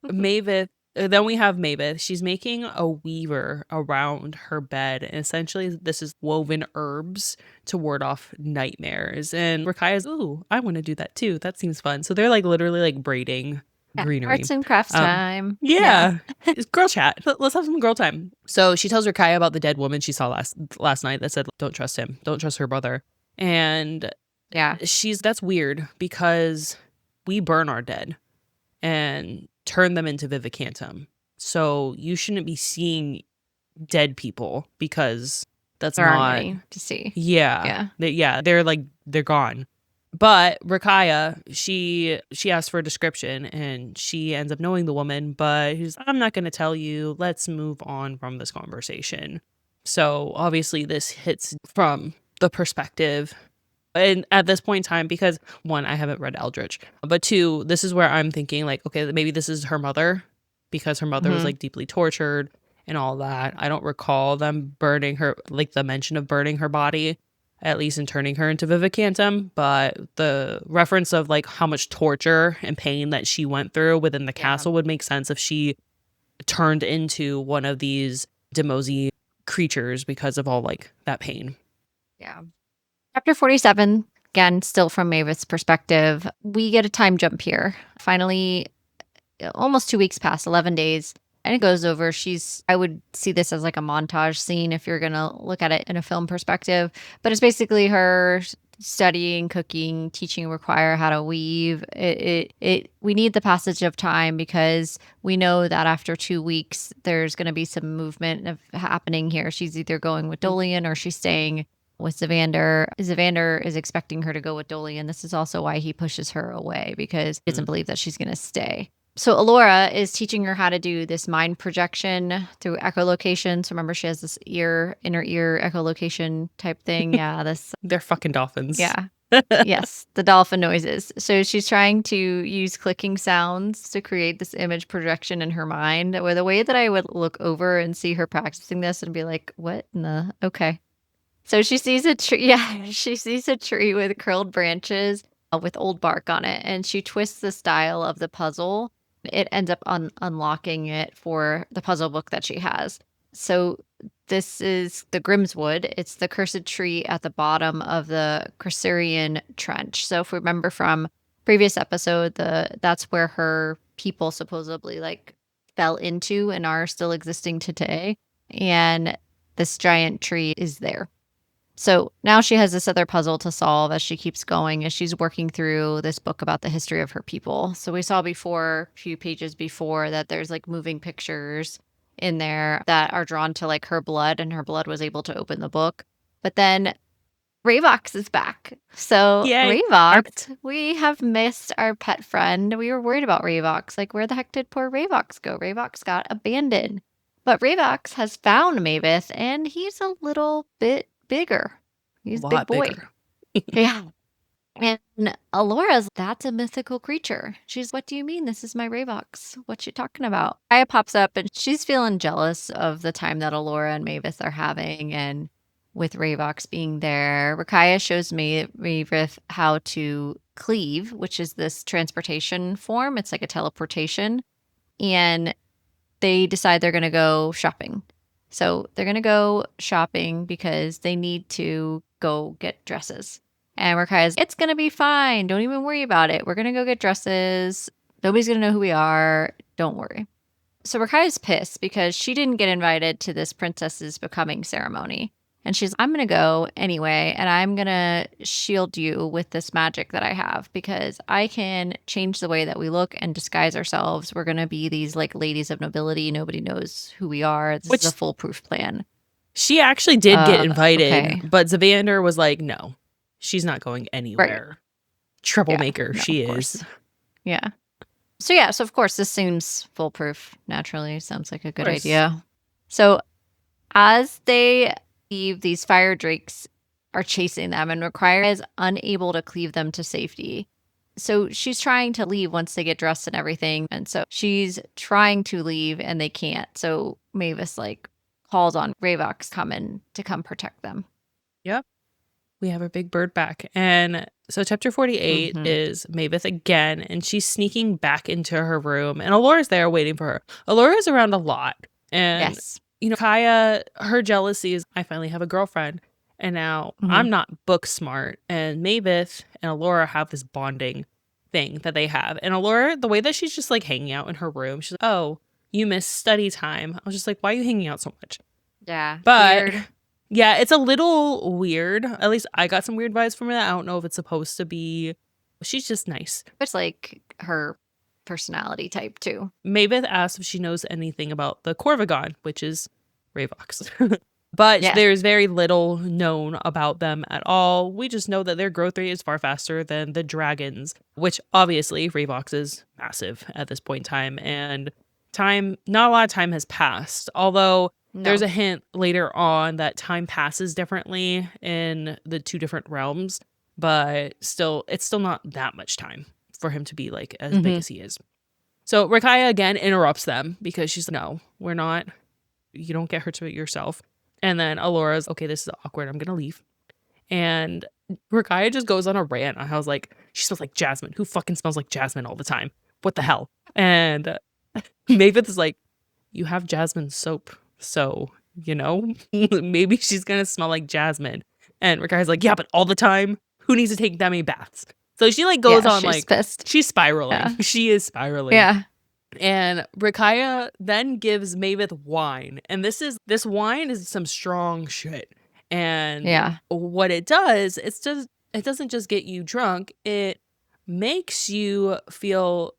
Then we have Maveth. She's making a weaver around her bed. And essentially, this is woven herbs to ward off nightmares. And Rakaya's, ooh, I want to do that too. That seems fun. So they're like literally like braiding greenery. Arts and crafts time. Yeah. It's girl chat. Let's have some girl time. So she tells Rakaya about the dead woman she saw last night that said, don't trust him. Don't trust her brother. And that's weird because we burn our dead and turn them into vivicantum. So you shouldn't be seeing dead people because that's there not aren't any to see. Yeah. They're gone. But Rakaya, she asked for a description and she ends up knowing the woman, but he's, I'm not going to tell you. Let's move on from this conversation. So obviously this hits from the perspective. And at this point in time, because 1, I haven't read Eldritch, but 2, this is where I'm thinking like, okay, maybe this is her mother because her mother was like deeply tortured and all that. I don't recall them burning her, like the mention of burning her body, at least in turning her into vivicantum. But the reference of like how much torture and pain that she went through within the castle would make sense if she turned into one of these Demosi creatures because of all like that pain. Yeah. Chapter 47, again, still from Maveth's perspective, we get a time jump here. Finally, almost 2 weeks past, 11 days, and it goes over. I would see this as like a montage scene if you're going to look at it in a film perspective, but it's basically her studying, cooking, teaching Require how to weave. We need the passage of time because we know that after 2 weeks, there's going to be some movement happening here. She's either going with Dolian or she's staying with Zavander. Zavander is expecting her to go with Dolian. This is also why he pushes her away because he doesn't believe that she's going to stay. So Alora is teaching her how to do this mind projection through echolocation. So remember, she has this inner ear echolocation type thing. Yeah, they're fucking dolphins. Yeah. Yes, the dolphin noises. So she's trying to use clicking sounds to create this image projection in her mind. Where the way that I would look over and see her practicing this and be like, what in the okay. So she sees a tree. Yeah, she sees a tree with curled branches with old bark on it, and she twists the style of the puzzle. It ends up unlocking it for the puzzle book that she has. So this is the Grimswood. It's the cursed tree at the bottom of the Crescerian Trench. So if we remember from previous episode, that's where her people supposedly like fell into and are still existing today. And this giant tree is there. So now she has this other puzzle to solve as she keeps going, as she's working through this book about the history of her people. So we saw before, a few pages before, that there's like moving pictures in there that are drawn to like her blood, and her blood was able to open the book. But then Ravox is back. So Yay. Ravox, we have missed our pet friend. We were worried about Ravox. Like, where the heck did poor Ravox go? Ravox got abandoned. But Ravox has found Mavis, and he's a little bit bigger. He's a big Lot boy. bigger. Yeah. And Alora's, that's a mythical creature. She's, what do you mean? This is my Ravox. What you talking about? Aya pops up and she's feeling jealous of the time that Alora and Mavis are having, and with Ravox being there. Rakaya shows Mavis how to cleave, which is this transportation form. It's like a teleportation. And they decide they're going to go shopping. So they're going to go shopping because they need to go get dresses. And Rakaya's, it's going to be fine. Don't even worry about it. We're going to go get dresses. Nobody's going to know who we are. Don't worry. So Rakaya's pissed because she didn't get invited to this princess's becoming ceremony. And she's, I'm going to go anyway, and I'm going to shield you with this magic that I have because I can change the way that we look and disguise ourselves. We're going to be these like ladies of nobility. Nobody knows who we are. This is a foolproof plan. She actually did get invited, okay. but Zavander was like, no, she's not going anywhere. Right. Troublemaker, yeah, no, she is. Yeah. So of course, this seems foolproof. Naturally, sounds like a good idea. So as they leave, these fire drakes are chasing them, and Rakaya is unable to cleave them to safety. So she's trying to leave once they get dressed and everything. And so she's trying to leave and they can't. So Mavis like calls on Ravox to come protect them. Yep. We have our big bird back. And so chapter 48 is Mavis again, and she's sneaking back into her room, and Alora's there waiting for her. Alora's around a lot. And, you know, Kaya, her jealousy is, I finally have a girlfriend, and now I'm not book smart. And Mavis and Alora have this bonding thing that they have. And Alora, the way that she's just like hanging out in her room, she's like, oh, you miss study time. I was just like, why are you hanging out so much? Yeah. But weird. Yeah, it's a little weird. At least I got some weird vibes from it. I don't know if it's supposed to be. She's just nice. It's like her personality type too. Mavis asks if she knows anything about the Corvigon, which is Ravox. But there's very little known about them at all. We just know that their growth rate is far faster than the dragons, which obviously Ravox is massive at this point in time. And not a lot of time has passed. Although there's a hint later on that time passes differently in the two different realms. But still, it's still not that much time for him to be like as big as he is. So Rakaya again interrupts them because she's like, no, we're not. You don't get hurt to it yourself. And then Alora's, okay, this is awkward. I'm going to leave. And Rakaya just goes on a rant. I was like, she smells like jasmine. Who fucking smells like jasmine all the time? What the hell? And Mavis is like, you have jasmine soap. So, you know, maybe she's going to smell like jasmine. And Rakaya's like, yeah, but all the time? Who needs to take that many baths? So she like goes on like, pissed. She's spiraling. Yeah. She is spiraling. Yeah. And Rakaya then gives Mavis wine. And this wine is some strong shit. And what it does, it doesn't just get you drunk. It makes you feel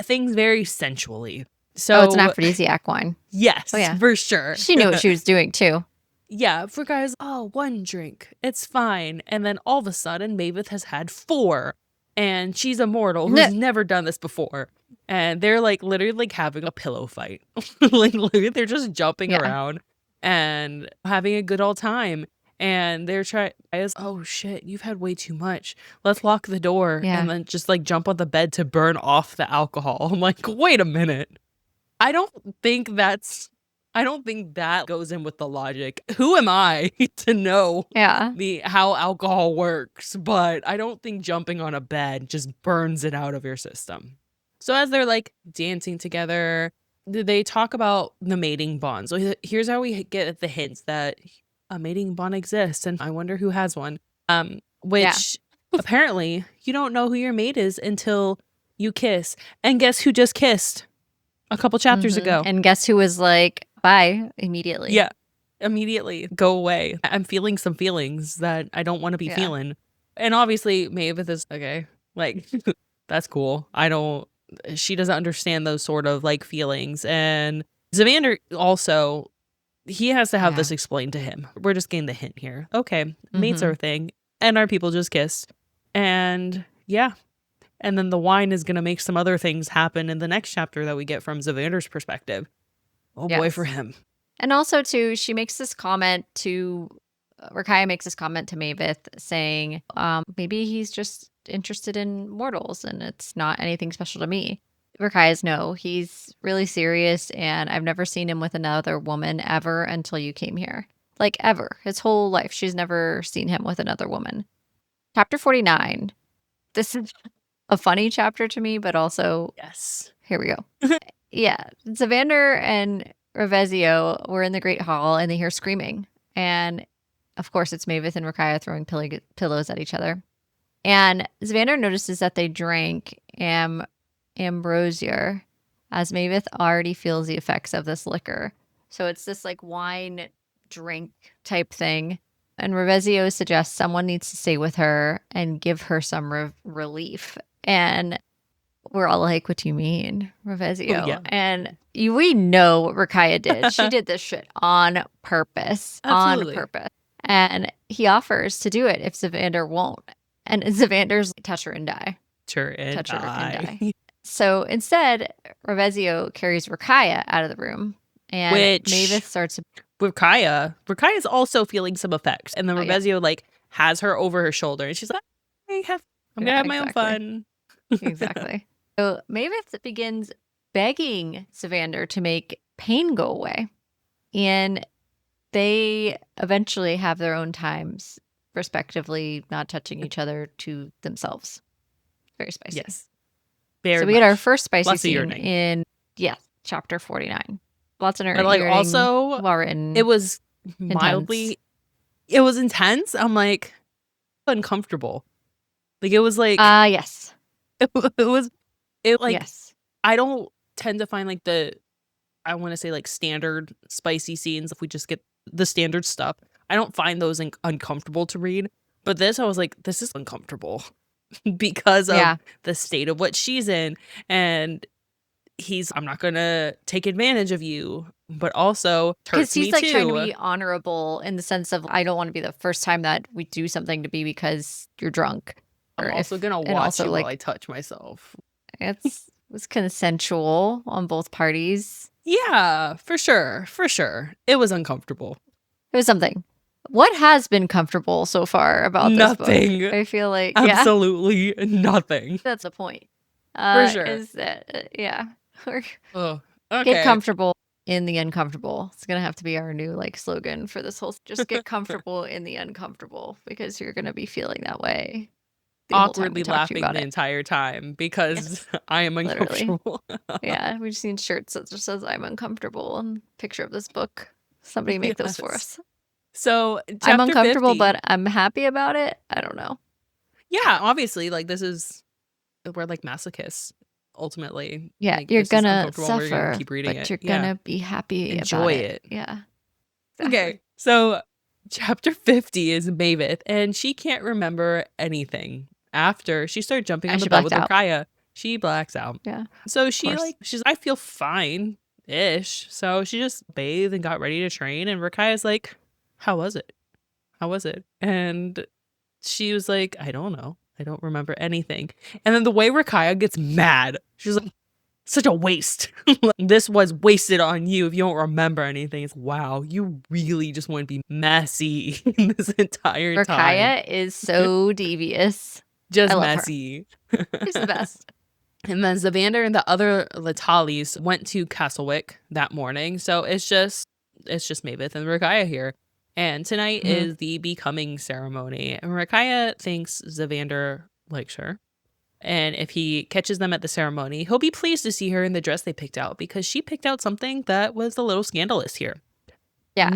things very sensually. So it's an aphrodisiac wine. Yes, for sure. She knew what she was doing too. Yeah, Rakaya's, one drink. It's fine. And then all of a sudden, Mavis has had 4. And she's a mortal who's never done this before. And they're like literally like having a pillow fight. Like literally they're just jumping around and having a good old time. And they're trying, oh shit, you've had way too much. Let's lock the door and then just like jump on the bed to burn off the alcohol. I'm like, wait a minute. I don't think that goes in with the logic. Who am I to know how alcohol works? But I don't think jumping on a bed just burns it out of your system. So as they're like dancing together, they talk about the mating bond. So here's how we get the hints that a mating bond exists, and I wonder who has one. Which apparently you don't know who your mate is until you kiss. And guess who just kissed a couple chapters ago? And guess who was like, bye immediately. Yeah, immediately go away. I'm feeling some feelings that I don't want to be feeling. And obviously Maeve is okay, like that's cool. She doesn't understand those sort of like feelings. And Zavander also, he has to have this explained to him. We're just getting the hint here. Okay, mates are a thing, and our people just kissed. And and then the wine is going to make some other things happen in the next chapter that we get from Zavander's perspective. Oh boy for him. And also too, she makes this comment to, Rakaya makes this comment to Maeve saying, maybe he's just interested in mortals and it's not anything special to me. Rakaya's no, he's really serious and I've never seen him with another woman ever until you came here. Like ever. His whole life, she's never seen him with another woman. Chapter 49. This is a funny chapter to me, but also, here we go. Zavander and Revezio were in the Great Hall and they hear screaming. And of course, it's Maeve and Rakaya throwing pillows at each other. And Zavander notices that they drank ambrosia, as Maeve already feels the effects of this liquor. So it's this like wine drink type thing. And Revezio suggests someone needs to stay with her and give her some relief. And we're all like, what do you mean, Revezio? Oh, yeah. And we know what Rakaya did. She did this shit on purpose. Absolutely. On purpose. And he offers to do it if Zavander won't. And Zavander's like, touch her and die. Touch her and die. So instead, Revezio carries Rakaya out of the room. And Maeve starts... Rakaya's also feeling some effects. And then Revezio like has her over her shoulder. And she's like, I'm going to have my own fun. Exactly. So Maeve begins begging Zavander to make pain go away. And they eventually have their own times, respectively, not touching each other to themselves. Very spicy. Yes. So we get our first spicy scene in chapter 49. Lots of like also well written. It was mildly it was intense. I'm like uncomfortable. Like it was like yes. It was yes. I don't tend to find like I want to say like standard spicy scenes. If we just get the standard stuff, I don't find those uncomfortable to read. But this, I was like, this is uncomfortable because of the state of what she's in. And I'm not going to take advantage of you, but also hurts me too. Because he's like trying to be honorable in the sense of, I don't want to be the first time that we do something to be because you're drunk. I'm also going to watch you while I touch myself. It was consensual on both parties. Yeah, for sure. For sure. It was uncomfortable. It was something. What has been comfortable so far about this nothing. book? I feel like absolutely nothing. That's the point. For sure. Is that okay. Get comfortable in the uncomfortable. It's gonna have to be our new like slogan for this whole. Just get comfortable in the uncomfortable because you're gonna be feeling that way. Awkwardly laughing the entire time because I am uncomfortable. We just need shirts that just says I'm uncomfortable and picture of this book. Somebody make those for us. So I'm uncomfortable, 50, but I'm happy about it. I don't know. Yeah, obviously, like we're like masochists ultimately. Yeah, like, you're gonna suffer, we're gonna keep reading but you're gonna be happy. Enjoy about it. Yeah. Exactly. Okay, so chapter 50 is Maeve, and she can't remember anything after she started jumping on the bed with Rakaya. She blacks out. Yeah. So she's I feel fine-ish. So she just bathed and got ready to train, and Rakaya's like, how was it? How was it? And she was like, I don't know. I don't remember anything. And then the way Rakaya gets mad, she's like, such a waste. This was wasted on you if you don't remember anything. It's wow, you really just want to be messy this entire time. Rakaya is so devious. Just I love her. messy. She's the best. And then Zavander and the other Latalis went to Castlewick that morning. So it's just Mavis and Rakaya here. And tonight is the becoming ceremony. And Rakaya thinks Zavander likes her. And if he catches them at the ceremony, he'll be pleased to see her in the dress they picked out because she picked out something that was a little scandalous here. Yeah.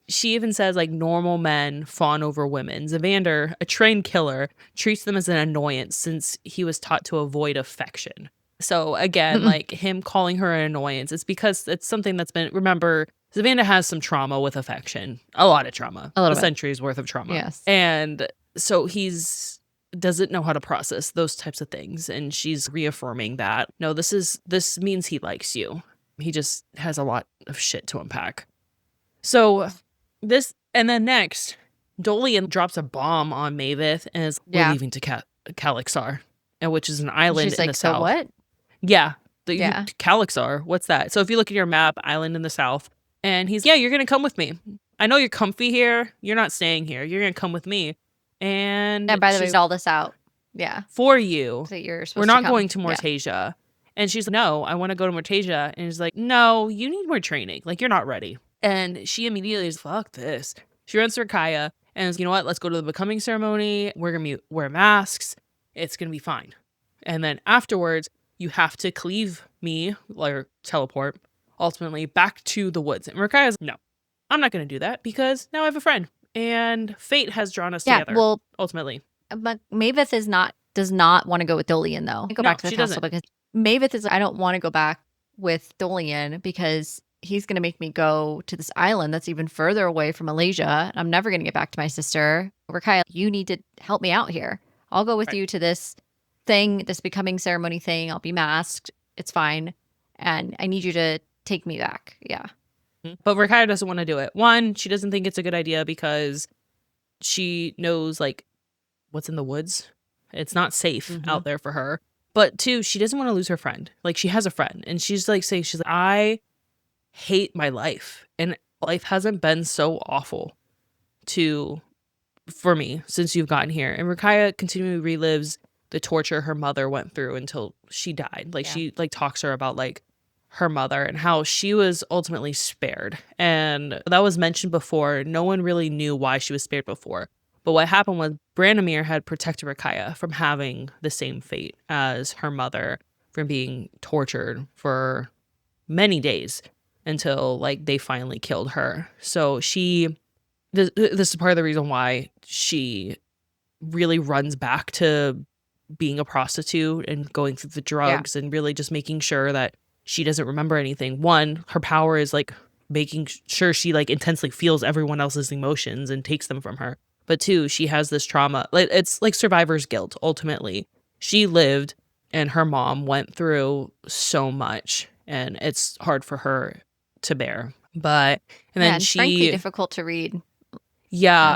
She even says like normal men fawn over women. Zavander, a trained killer, treats them as an annoyance since he was taught to avoid affection. So again, like him calling her an annoyance, it's because it's something that's been, remember, Zavander has some trauma with affection. A lot of trauma. A century's worth of trauma. Yes. And so doesn't know how to process those types of things. And she's reaffirming that, no, this means he likes you. He just has a lot of shit to unpack. So and then next, Dolian drops a bomb on Mavis and is leaving to Calixar, which is an island in the south. So what? Yeah. Calixar, what's that? So if you look at your map, island in the south, and he's, you're going to come with me. I know you're comfy here. You're not staying here. You're going to come with me. And by the way, all this out. Yeah. For you. So we're not going to Mortasia. Yeah. And she's like, no, I want to go to Mortasia. And he's like, no, you need more training. Like, you're not ready. And she immediately is, fuck this. She runs to Rakaya and is, you know what? Let's go to the becoming ceremony. We're going to wear masks. It's going to be fine. And then afterwards, you have to cleave me, or teleport, ultimately back to the woods. And Rakaya's, no, I'm not going to do that because now I have a friend. And fate has drawn us together, ultimately. But Mavis does not want to go with Dolian, though. Go back to the castle because Mavis is, I don't want to go back with Dolian because he's going to make me go to this island that's even further away from Malaysia. I'm never going to get back to my sister. Rakaya, you need to help me out here. I'll go with you to this thing, this becoming ceremony thing. I'll be masked. It's fine. And I need you to take me back. Yeah. But Rakaya doesn't want to do it. One, she doesn't think it's a good idea because she knows, like, what's in the woods. It's not safe out there for her. But two, she doesn't want to lose her friend. Like, she has a friend. And she's like, I hate my life. And life hasn't been so awful for me since you've gotten here. And Rakaya continually relives the torture her mother went through until she died. Like, she, like, talks to her about, like, her mother and how she was ultimately spared. And that was mentioned before. No one really knew why she was spared before. But what happened was Branimir had protected Rakaya from having the same fate as her mother, from being tortured for many days until, like, they finally killed her. So this is part of the reason why she really runs back to being a prostitute and going through the drugs and really just making sure that she doesn't remember anything. One, her power is, like, making sure she, like, intensely feels everyone else's emotions and takes them from her. But two, she has this trauma. Like, it's like survivor's guilt, ultimately. She lived and her mom went through so much and it's hard for her to bear. And then frankly difficult to read. Yeah,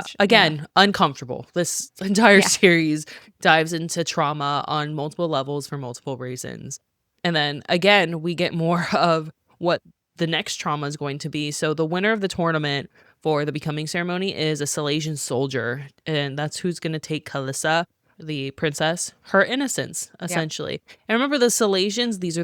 uncomfortable. This entire series dives into trauma on multiple levels for multiple reasons. And then again, we get more of what the next trauma is going to be. So the winner of the tournament for the becoming ceremony is a Silesian soldier. And that's who's going to take Kalissa, the princess, her innocence, essentially. And remember, the Silesians, these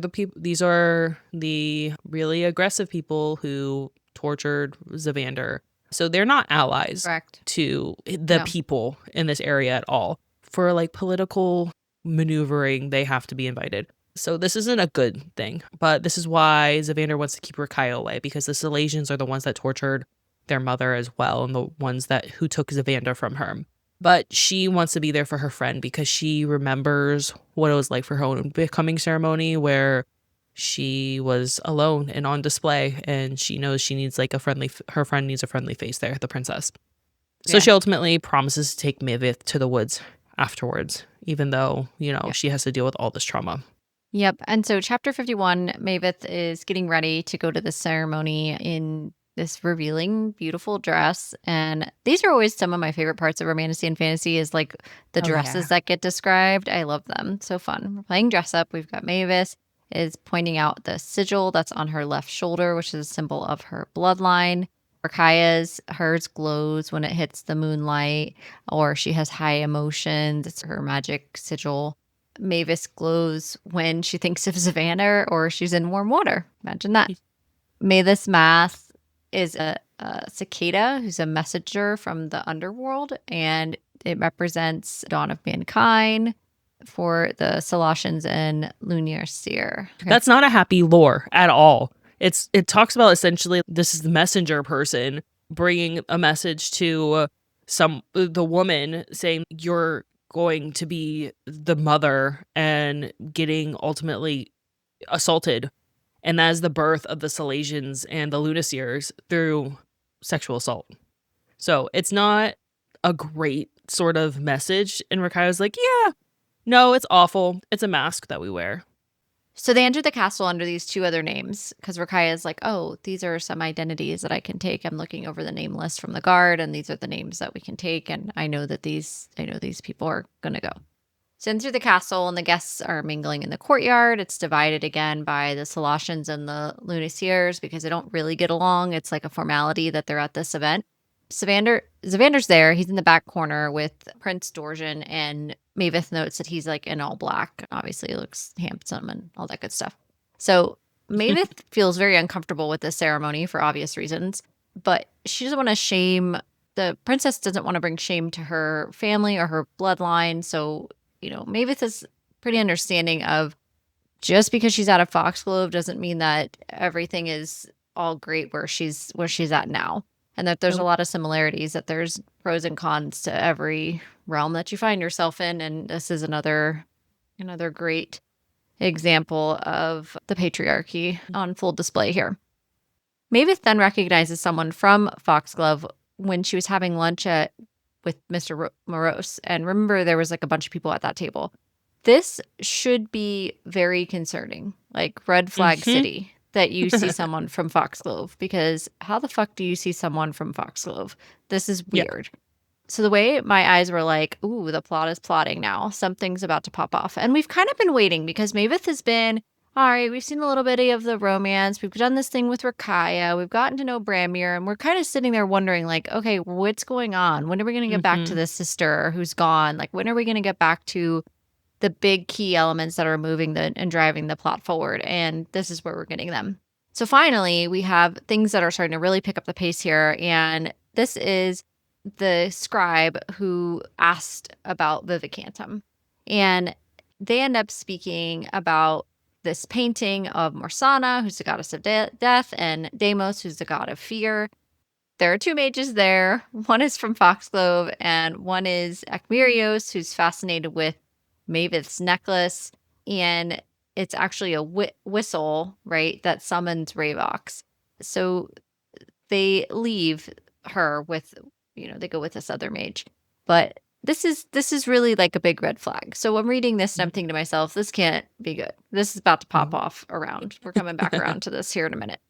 are the really aggressive people who tortured Zavander. So they're not allies to the people in this area at all. For, like, political maneuvering, they have to be invited. So this isn't a good thing, but this is why Zavander wants to keep Rakaya away, because the Silesians are the ones that tortured their mother as well, and the ones who took Zavander from her. But she wants to be there for her friend because she remembers what it was like for her own becoming ceremony, where she was alone and on display, and she knows she needs, like, her friend needs a friendly face there, the princess. So she ultimately promises to take Mavis to the woods afterwards, even though, she has to deal with all this trauma. Yep. And so chapter 51, Mavis is getting ready to go to the ceremony in this revealing, beautiful dress. And these are always some of my favorite parts of Romantasy and fantasy, is, like, the dresses that get described. I love them. So fun. We're playing dress up. We've got Mavis is pointing out the sigil that's on her left shoulder, which is a symbol of her bloodline. Rakaya's, hers glows when it hits the moonlight, or she has high emotions. It's her magic sigil. Mavis glows when she thinks of Savannah or she's in warm water. Imagine that. Mavis Math is a cicada who's a messenger from the underworld, and it represents dawn of mankind for the Colossians and Lunar Seer. Okay. That's not a happy lore at all. It talks about essentially this is the messenger person bringing a message to the woman saying you're going to be the mother and getting ultimately assaulted. And that is the birth of the Salesians and the Lunaseers through sexual assault. So it's not a great sort of message. And Rakaya's like, yeah, no, it's awful. It's a mask that we wear. So they enter the castle under these two other names because Rakaya is like, oh, these are some identities that I can take. I'm looking over the name list from the guard, and these are the names that we can take. And I know these people are going to go. So enter the castle, and the guests are mingling in the courtyard. It's divided again by the Colossians and the Lunaseers because they don't really get along. It's like a formality that they're at this event. Zavander's there. He's in the back corner with Prince Dorjan, and Mavis notes that he's like in all black. Obviously, he looks handsome and all that good stuff. So Mavis feels very uncomfortable with this ceremony for obvious reasons, but she doesn't want to shame the princess. Doesn't want to bring shame to her family or her bloodline. So Mavis is pretty understanding of just because she's out of Foxglove doesn't mean that everything is all great where she's at now. And that there's a lot of similarities, that there's pros and cons to every realm that you find yourself in. And this is another great example of the patriarchy on full display here. Mavis then recognizes someone from Foxglove when she was having lunch with Mr. Morose. And remember, there was like a bunch of people at that table. This should be very concerning, like red flag city. That you see someone from Foxglove, because how the fuck do you see someone from Foxglove? This is weird. Yeah. So the way my eyes were like, ooh, the plot is plotting now. Something's about to pop off. And we've kind of been waiting because Mavis has been, all right, we've seen a little bit of the romance. We've done this thing with Rakaya. We've gotten to know Branmere. And we're kind of sitting there wondering, like, okay, what's going on? When are we going to get back to this sister who's gone? Like, when are we going to get back to the big key elements that are moving and driving the plot forward? And this is where we're getting them. So finally, we have things that are starting to really pick up the pace here. And this is the scribe who asked about Vivicantum. And they end up speaking about this painting of Morsana, who's the goddess of death, and Deimos, who's the god of fear. There are two mages there. One is from Foxglove, and one is Ekmirios, who's fascinated with Mavis' necklace, and it's actually a whistle, right, that summons Ravox. So they leave her with, they go with this other mage. But this is really like a big red flag. So I'm reading this and I'm thinking to myself, this can't be good. This is about to pop off around. We're coming back around to this here in a minute.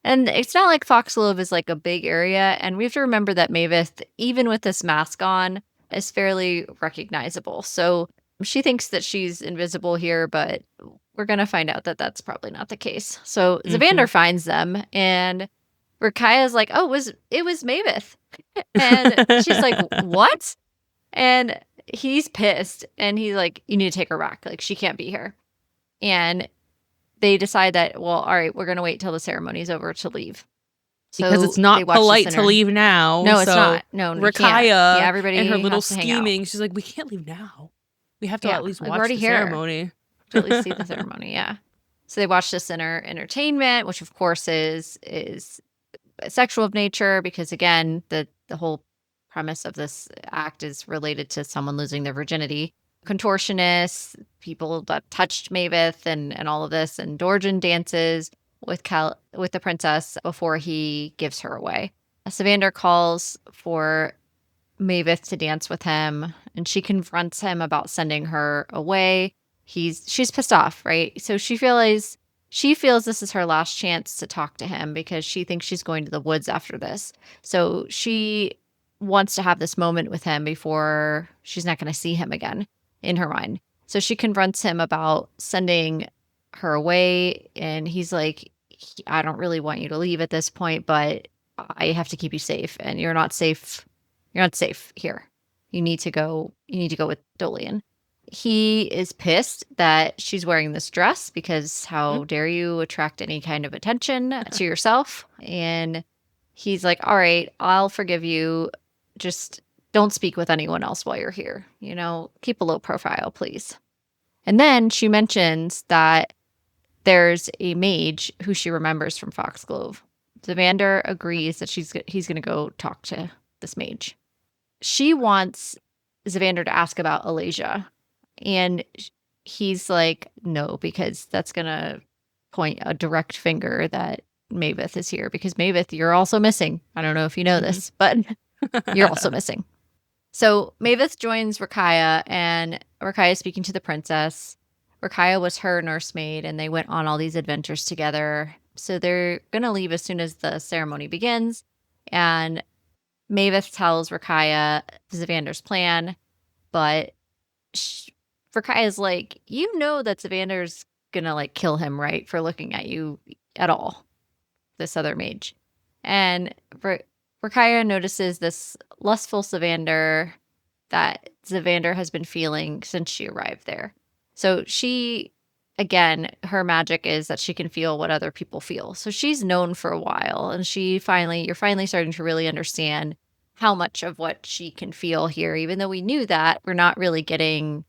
And it's not like Foxglove is like a big area. And we have to remember that Mavis, even with this mask on, is fairly recognizable. So she thinks that she's invisible here, but we're going to find out that that's probably not the case. So Zavander finds them, and Rakaya's like, oh, it was Mavis. And she's like, what? And he's pissed, and he's like, you need to take her back. Like, she can't be here. And they decide that, well, all right, we're going to wait till the ceremony's over to leave. So because it's not polite to leave now. No, it's not. No, Rakaya everybody and her little scheming, she's like, we can't leave now. We have to at least watch the ceremony. To at least see the ceremony, yeah. So they watch this entertainment, which of course is sexual of nature, because again, the whole premise of this act is related to someone losing their virginity. Contortionists, people that touched Mavis and all of this, and Dorjan dances with the princess before he gives her away. Savander calls for Mavis to dance with him, and she confronts him about sending her away. She's pissed off, right? So she feels this is her last chance to talk to him because she thinks she's going to the woods after this. So she wants to have this moment with him before she's not going to see him again in her mind. So she confronts him about sending her away, and he's like, I don't really want you to leave at this point, but I have to keep you safe, and you're not safe. You're not safe here. You need to go with Dolian. He is pissed that she's wearing this dress because how dare you attract any kind of attention to yourself? And he's like, all right, I'll forgive you. Just don't speak with anyone else while you're here. Keep a low profile, please. And then she mentions that there's a mage who she remembers from Foxglove. Zavander agrees that he's going to go talk to this mage. She wants Zavander to ask about Alasia. And he's like, no, because that's going to point a direct finger that Maveth is here. Because Maveth, you're also missing. I don't know if you know this, but you're also missing. So Maveth joins Rakaya, and Rakaya is speaking to the princess. Rakaya was her nursemaid, and they went on all these adventures together. So they're going to leave as soon as the ceremony begins. And Maveth tells Rakaya Zavander's plan, but Rakaya's like, you know that Zavander's going to kill him, right? For looking at you at all, this other mage. And Rakaya notices this lustful Zavander that Zavander has been feeling since she arrived there. So she, again, her magic is that she can feel what other people feel. So she's known for a while, and you're finally starting to really understand how much of what she can feel here. Even though we knew that, we're not really getting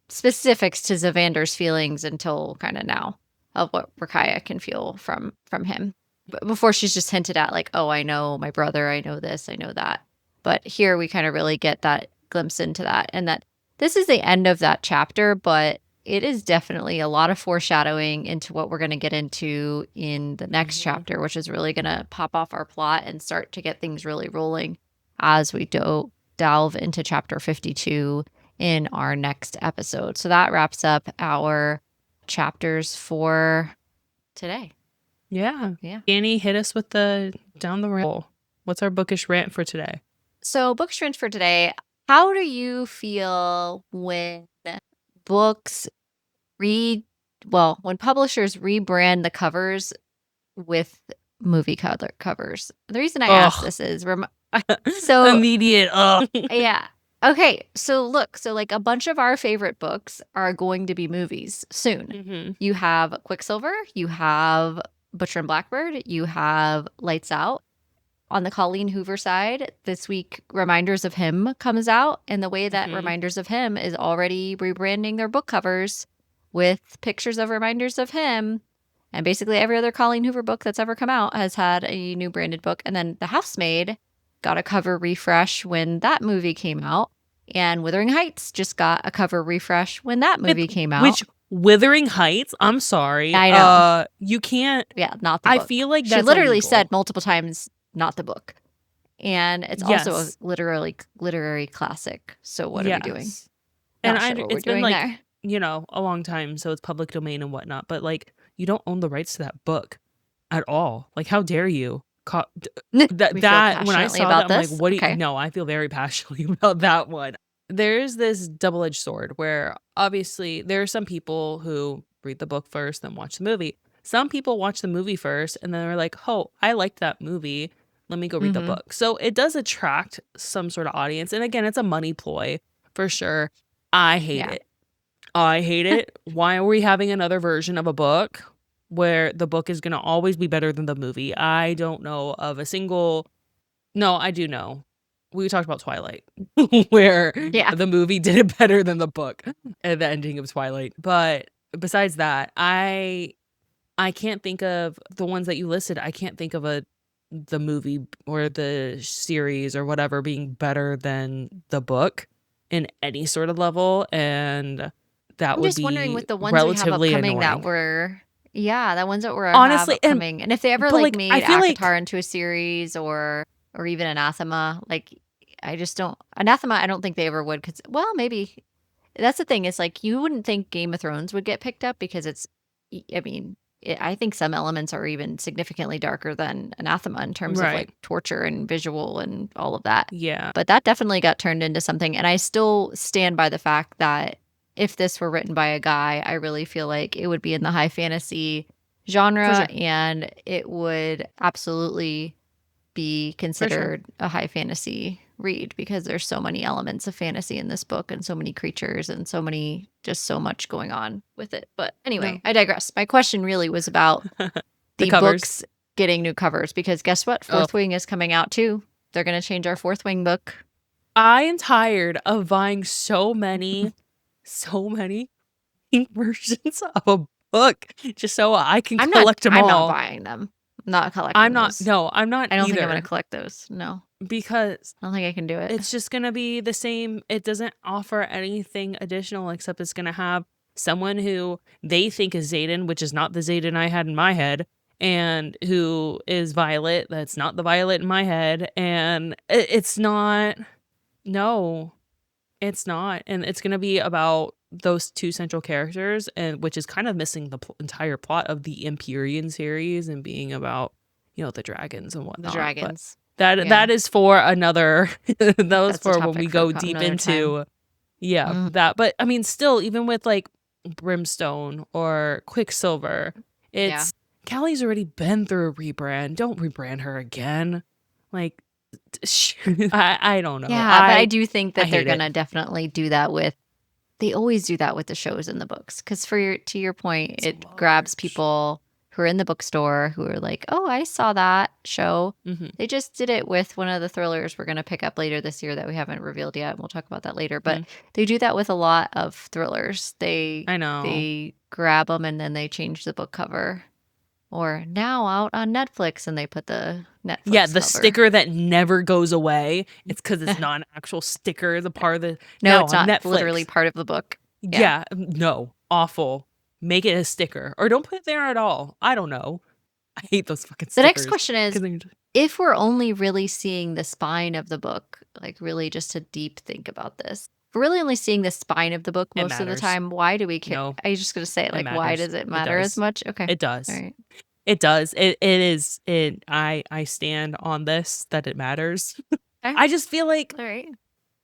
specifics to Zavander's feelings until kind of now of what Rakaya can feel from him. But before, she's just hinted at oh, I know my brother, I know this, I know that. But here we kind of really get that glimpse into that, and that this is the end of that chapter, but it is definitely a lot of foreshadowing into what we're going to get into in the next chapter, which is really going to pop off our plot and start to get things really rolling as we delve into chapter 52 in our next episode. So that wraps up our chapters for today. Yeah. Annie, hit us with the down the rail. What's our bookish rant for today? So bookish rant for today. How do you feel when books when publishers rebrand the covers with movie covers? The reason I ask this is immediate. Yeah. Okay. So look, a bunch of our favorite books are going to be movies soon. Mm-hmm. You have Quicksilver, you have Butcher and Blackbird, you have Lights Out. On the Colleen Hoover side, this week, Reminders of Him comes out. And the way that Reminders of Him is already rebranding their book covers with pictures of Reminders of Him. And basically every other Colleen Hoover book that's ever come out has had a new branded book. And then The Housemaid got a cover refresh when that movie came out. And Wuthering Heights just got a cover refresh when that movie came out. Which Wuthering Heights, I'm sorry. I know. You can't. Yeah, not the book. I feel like that's she literally illegal. said multiple times, not the book. And it's also a literary classic. So what are we doing? And it's been a long time, so it's public domain and whatnot. But you don't own the rights to that book at all. How dare you? When I saw that, I'm like, what do you? No, I feel very passionately about that one. There's this double-edged sword where obviously there are some people who read the book first, then watch the movie. Some people watch the movie first, and then they're like, oh, I liked that movie. Let me go read the book. So it does attract some sort of audience. And again, it's a money ploy for sure. I hate it. I hate it. Why are we having another version of a book where the book is going to always be better than the movie? I don't know of a single. No, I do know. We talked about Twilight where the movie did it better than the book at the ending of Twilight. But besides that, I can't think of the ones that you listed. I can't think of the movie or the series or whatever being better than the book in any sort of level, and that would be wondering with the ones relatively we have upcoming annoying. The ones that were honestly upcoming, and if they ever made Akatar into a series or even Anathema, I just don't. Anathema, I don't think they ever would, because maybe that's the thing. Is you wouldn't think Game of Thrones would get picked up because it's. I think some elements are even significantly darker than Anathema in terms of torture and visual and all of that. Yeah. But that definitely got turned into something. And I still stand by the fact that if this were written by a guy, I really feel like it would be in the high fantasy genre, sure. and it would absolutely be considered a high fantasy read because there's so many elements of fantasy in this book and so many creatures and just so much going on with it. But anyway, I digress. My question really was about the covers. books getting new covers, because guess what? Fourth Wing is coming out too. They're going to change our Fourth Wing book. I am tired of buying so many versions of a book just so I can collect them all. I'm not buying them. Not collecting I'm not. those. No, I'm not. I don't either, think I'm going to collect those. No, because I don't think I can do it. it's just going to be the same. It doesn't offer anything additional except it's going to have someone who they think is Xaden, which is not the Xaden I had in my head, and who is Violet. That's not the Violet in my head, and it's not. No, it's not, and it's going to be about those two central characters, and which is kind of missing the entire plot of the Empyrean series and being about, you know, the dragons and whatnot. The dragons. But that is for another. That's for when we go deep into. Time. Yeah, that. But I mean, still, even with like Brimstone or Quicksilver, it's Callie's already been through a rebrand. Don't rebrand her again. Like, I don't know. Yeah, but I do think that they're gonna definitely do that with. They always do that with the shows and the books, because to your point, it grabs people who are in the bookstore who are like, "Oh, I saw that show." Mm-hmm. They just did it with one of the thrillers we're gonna pick up later this year that we haven't revealed yet. We'll talk about that later. But they do that with a lot of thrillers. I know. They grab them and then they change the book cover. Or now out on Netflix, and they put the Netflix the cover. sticker that never goes away. It's because it's not an actual sticker. It's a part of the no, it's not Netflix. Literally part of the book. Yeah, no, awful. Make it a sticker, or don't put it there at all. I don't know. I hate those fucking stickers. The next question is, if we're only really seeing the spine of the book, like really just to deep think about this, if we're really only seeing the spine of the book most of the time, why do we care? No, I was just going to say, like, why does it matter as much? Okay. It does. All right. It does. It is. I stand on this, that it matters. I just feel like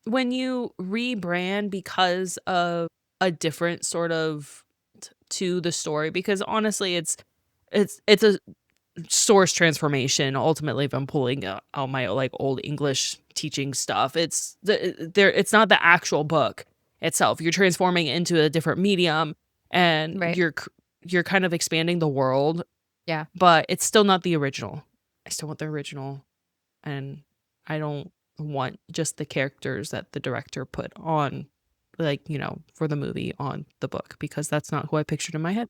when you rebrand because of a different sort of to the story, because honestly, it's a source transformation. Ultimately, if I'm pulling out my like old English teaching stuff, it's not the actual book itself. You're transforming into a different medium, and you're kind of expanding the world. Yeah. But it's still not the original. I still want the original. And I don't want just the characters that the director put on, like, you know, for the movie on the book, because that's not who I pictured in my head.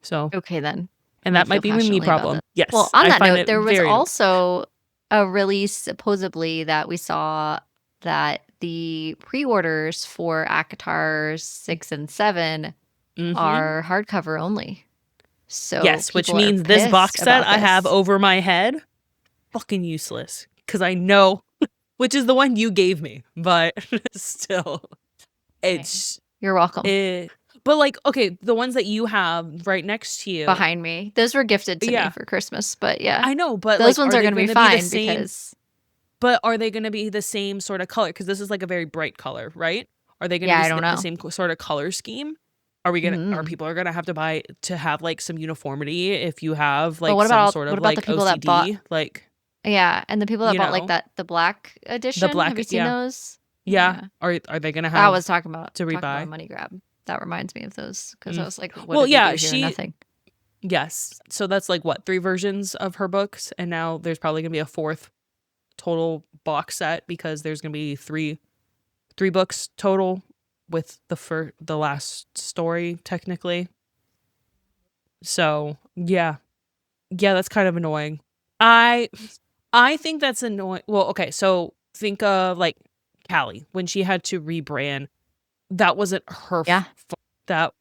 So. Okay, then. And that might be me problem. Yes. Well, on that note, there was also a release supposedly that we saw that the pre-orders for ACOTAR 6 and 7 are hardcover only. So yes, which means this box set I have over my head, fucking useless. Because I know, which is the one you gave me, but still, it's... You're welcome. But like, okay, the ones that you have right next to you. Behind me. Those were gifted to me for Christmas, but yeah. I know, but those ones are going to be fine because... But are they going to be the same sort of color? Because this is like a very bright color, right? Are they going to be the same sort of color scheme? Are we gonna? Are people gonna have to buy to have like some uniformity if you have like some sort of like the people OCD? That bought, like and the people that bought like the black edition. The black, have you seen those? Yeah. Are they gonna have? I was talking about to rebuy about money grab. That reminds me of those because I was like, nothing. Yes. So that's like what 3 versions of her books, and now there's probably gonna be a 4th total box set because there's gonna be three books total. With the last story, technically. So yeah, that's kind of annoying. I think that's annoying. Well, okay, so think of like Callie when she had to rebrand. That wasn't her. That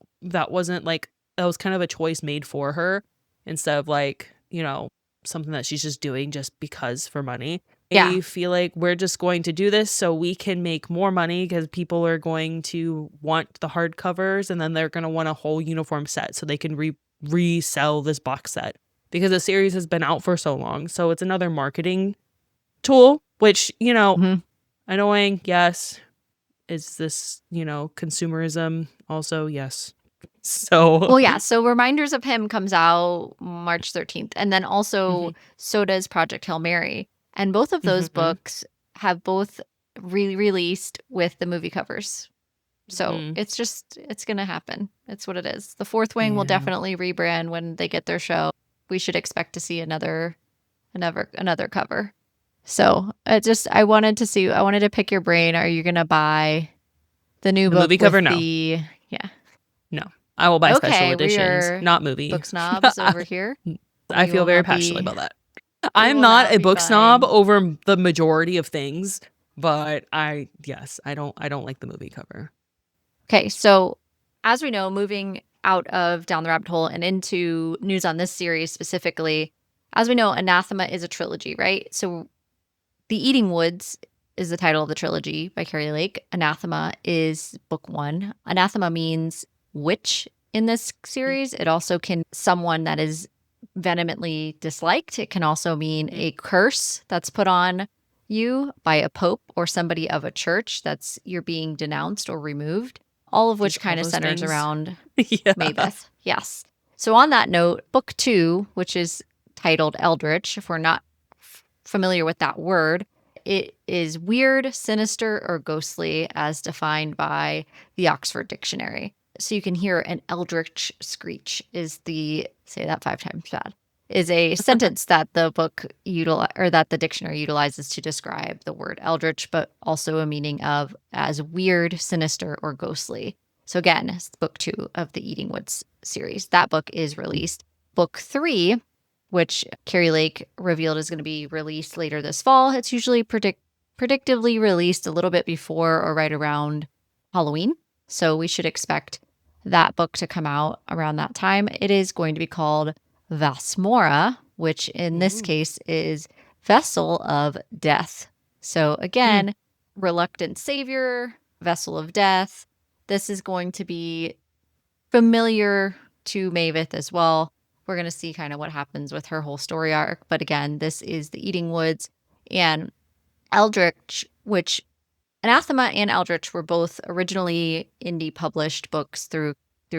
wasn't like, that was kind of a choice made for her instead of like, you know, something that she's just doing just because for money. I feel like we're just going to do this so we can make more money because people are going to want the hardcovers and then they're going to want a whole uniform set so they can resell this box set because the series has been out for so long. So it's another marketing tool, which, you know, annoying, yes. is this, consumerism also? Yes. So, Well, yeah. So Reminders of Him comes out March 13th. And then also mhm, so does Project Hail Mary. And both of those mhm, books have both re-released with the movie covers. So mhm. it's going to happen. It's what it is. The Fourth Wing will Yeah. definitely rebrand when they get their show. We should expect to see another cover. So I wanted to pick your brain. Are you going to buy the new The book movie cover, with no. yeah. No. I will buy special Okay, we editions, are not movie. book snobs over here. I We feel will very not passionately be about that. we I'm will not not a be book snob buying. over the majority of things, but yes, I don't like the movie cover. Okay, so as we know, moving out of Down the Rabbit Hole and into news on this series specifically, as we know, Anathema is a trilogy, right? So The Eating Woods is the title of the trilogy by Keri Lake. Anathema is book one. Anathema means witch in this series. It also can someone that is vehemently disliked. It can also mean Mhm. a curse that's put on you by a pope or somebody of a church that's you're being denounced or removed. All of Just which all kind of those centers things. around Yeah. Mavis. Yes. So on that note, book two, which is titled Eldritch, if we're not familiar with that word, it is weird, sinister, or ghostly as defined by the Oxford Dictionary. So you can hear an eldritch screech is the say that 5 times bad is a sentence that the book or that the dictionary utilizes to describe the word eldritch, but also a meaning of as weird, sinister, or ghostly. So again, it's book two of the Eating Woods series. That book is released. Book three, which Keri Lake revealed is going to be released later this fall. It's usually predictively released a little bit before or right around Halloween. So we should expect that book to come out around that time. It is going to be called Vasmora, which in this Ooh. case is Vessel of Death. So Hmm. again, reluctant savior, Vessel of Death. This is going to be familiar to Mavis as well. We're going to see kind of what happens with her whole story arc. But again, this is the Eating Woods and Eldritch, which Anathema and Eldritch were both originally indie published books through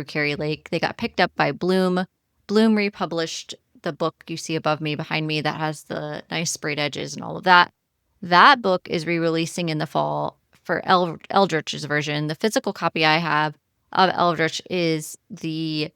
Keri Lake. They got picked up by Bloom. Bloom republished the book you see above me behind me that has the nice sprayed edges and all of that. That book is re-releasing in the fall for Eldritch's version. The physical copy I have of Eldritch is the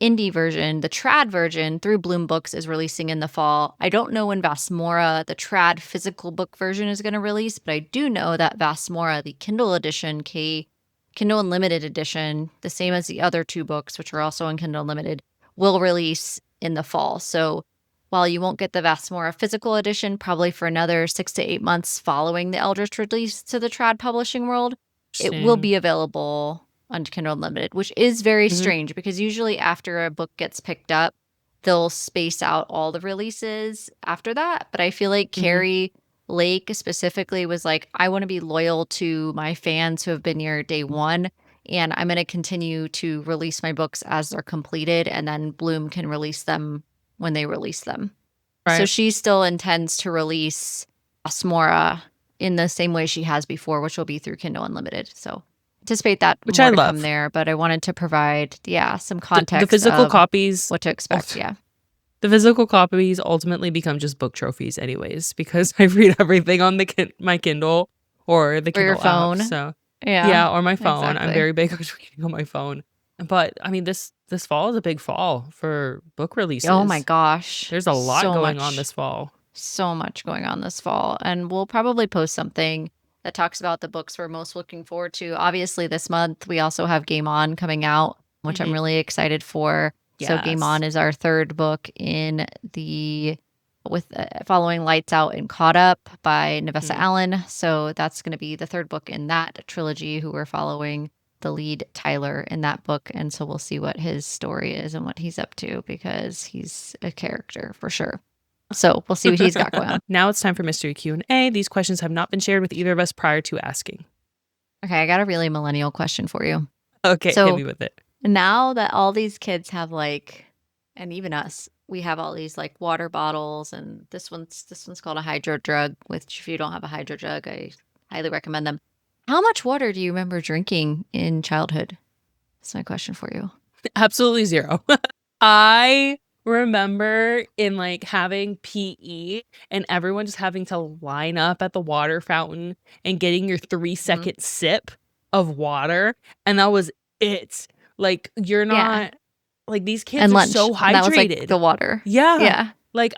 indie version. The trad version through Bloom Books is releasing in the fall. I don't know when Vasmora, the trad physical book version, is going to release, but I do know that Vasmora, the Kindle edition, Kindle Unlimited edition, the same as the other two books, which are also in Kindle Unlimited, will release in the fall. So while you won't get the Vasmora physical edition probably for another 6 to 8 months following the Eldritch release to the trad publishing world, it will Interesting. be available on Kindle Unlimited, which is very Hmm. strange because usually after a book gets picked up, they'll space out all the releases after that. But I feel like Hmm. Keri Lake specifically was like, I want to be loyal to my fans who have been here day one. And I'm going to continue to release my books as they're completed, and then Bloom can release them when they release them. So Right. she still intends to release Asmora in the same way she has before, which will be through Kindle Unlimited. So anticipate that Which I more to come love. there, but I wanted to provide, some The context physical of copies what to expect. ult- Yeah. the physical copies ultimately become just book trophies anyways because I read everything on my Kindle or the Or your Kindle app. phone. So, Yeah, yeah, or my phone. I'm exactly. very big on reading on my phone. But I mean this fall is a big fall for book Oh my releases. gosh. There's a lot So going on much, this fall. so much going on this fall. And we'll probably post something that talks about the books we're most looking forward to. Obviously, this month we also have Game On coming out, which I'm Hmm. really excited for. So Game On Yes. is our third book in the with following Lights Out and Caught Up by Nevessa Hmm. Allen. So that's going to be the third book in that trilogy who we're following the lead Tyler in that book. And so we'll see what his story is and what he's up to because he's a character for sure. So we'll see what he's got going on. Now it's time for mystery Q&A. These questions have not been shared with either of us prior to asking. Okay, I got a really millennial question for you. Okay, hit So me with it. now that all these kids have and even us, we have all these like water bottles, and this one's called a hydro jug. Which if you don't have a hydro jug, I highly recommend them. How much water do you remember drinking in childhood? That's my question for you. Absolutely zero. I remember in like having PE and everyone just having to line up at the water fountain and getting your 3-second sip of water. And that was it. Like, you're Yeah. not like, these kids And are lunch. so And that was like hydrated. the water. Yeah. Yeah. Like,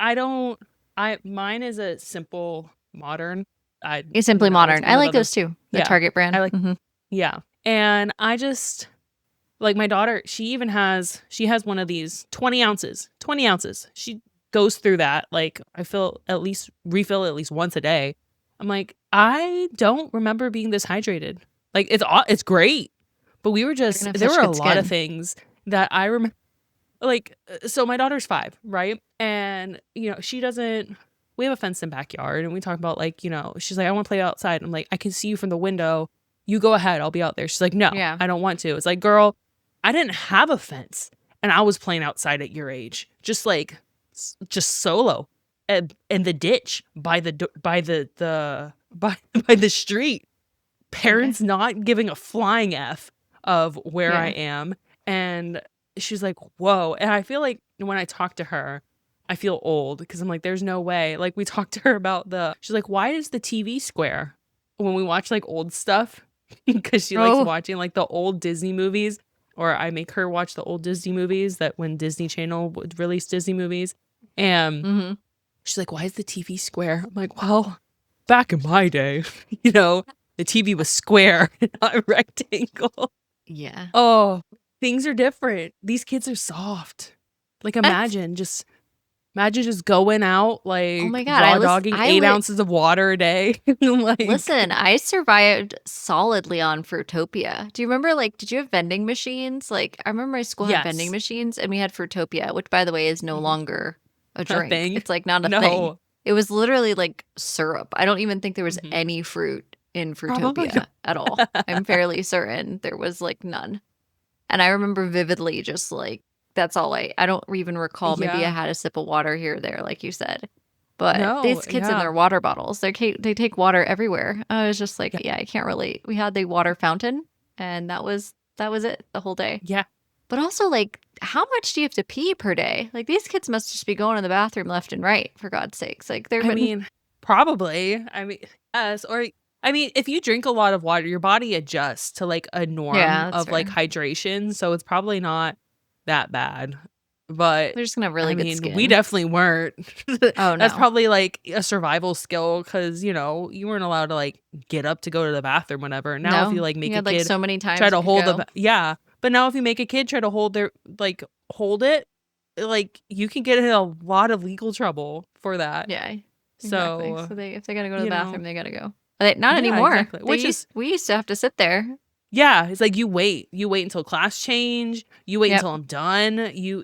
mine is a simple modern. It's Simply Modern. It's I one of like those. those too. The Yeah. Target brand. I like, yeah. And I just, like, my daughter, she has one of these 20 ounces. She goes through that. Like, I refill at least once a day. I'm like, I don't remember being this hydrated. Like, it's great. But You're gonna have there such were a good lot of skin. things that I remember. Like, so my daughter's 5, right? And, we have a fenced in backyard and we talk about, like, she's like, I want to play outside. I'm like, I can see you from the window. You go ahead. I'll be out there. She's like, no, Yeah. I don't want to. It's like, girl, I didn't have a fence and I was playing outside at your age, just solo and in the ditch by the street. Parents not giving a flying F of where I am. And she's like, whoa. And I feel like when I talk to her, I feel old because I'm like, there's no way. Like, we talked to her about she's like, why is the TV square when we watch like old stuff? Because she likes watching like the old Disney movies, or I make her watch the old Disney movies that when Disney Channel would release Disney movies. And she's like, why is the TV square? I'm like, well, back in my day, the TV was square, not rectangle. Yeah. Oh, things are different. These kids are soft. Like, imagine just going out, like, oh my God, raw dogging 8 ounces of water a day. Like, listen, I survived solidly on Fruitopia. Do you remember, like, did you have vending machines? Like, I remember my school had vending yes. machines, and we had Fruitopia, which, by the way, is no longer a drink. thing. It's like not a No. thing. It was literally like syrup. I don't even think there was any fruit in Fruitopia at all. I'm fairly certain there was like none. And I remember vividly just like, that's all I don't even recall. Maybe I had a sip of water here or there, like you said. But No, these kids in their water bottles, they take water everywhere. I was just like, I can't relate. We had the water fountain, and that was it the whole day. Yeah. But also, like, how much do you have to pee per day? Like, these kids must just be going to the bathroom left and right, for God's sakes. Like, Probably. I mean, yes. Or, I mean, if you drink a lot of water, your body adjusts to like a norm of like hydration. So it's probably not that bad. But they're just gonna have really good skin. We definitely weren't. Oh, no. That's probably like a survival skill because, you weren't allowed to like get up to go to the bathroom whenever. Now, if you like make a kid like so many times try to hold but now if you make a kid try to hold it, like, you can get in a lot of legal trouble for that. Yeah. So, exactly. So if they gotta go to the bathroom, they gotta go. Not anymore. Exactly. We used to have to sit there. Yeah, it's like you wait until class change. You wait until I'm done. You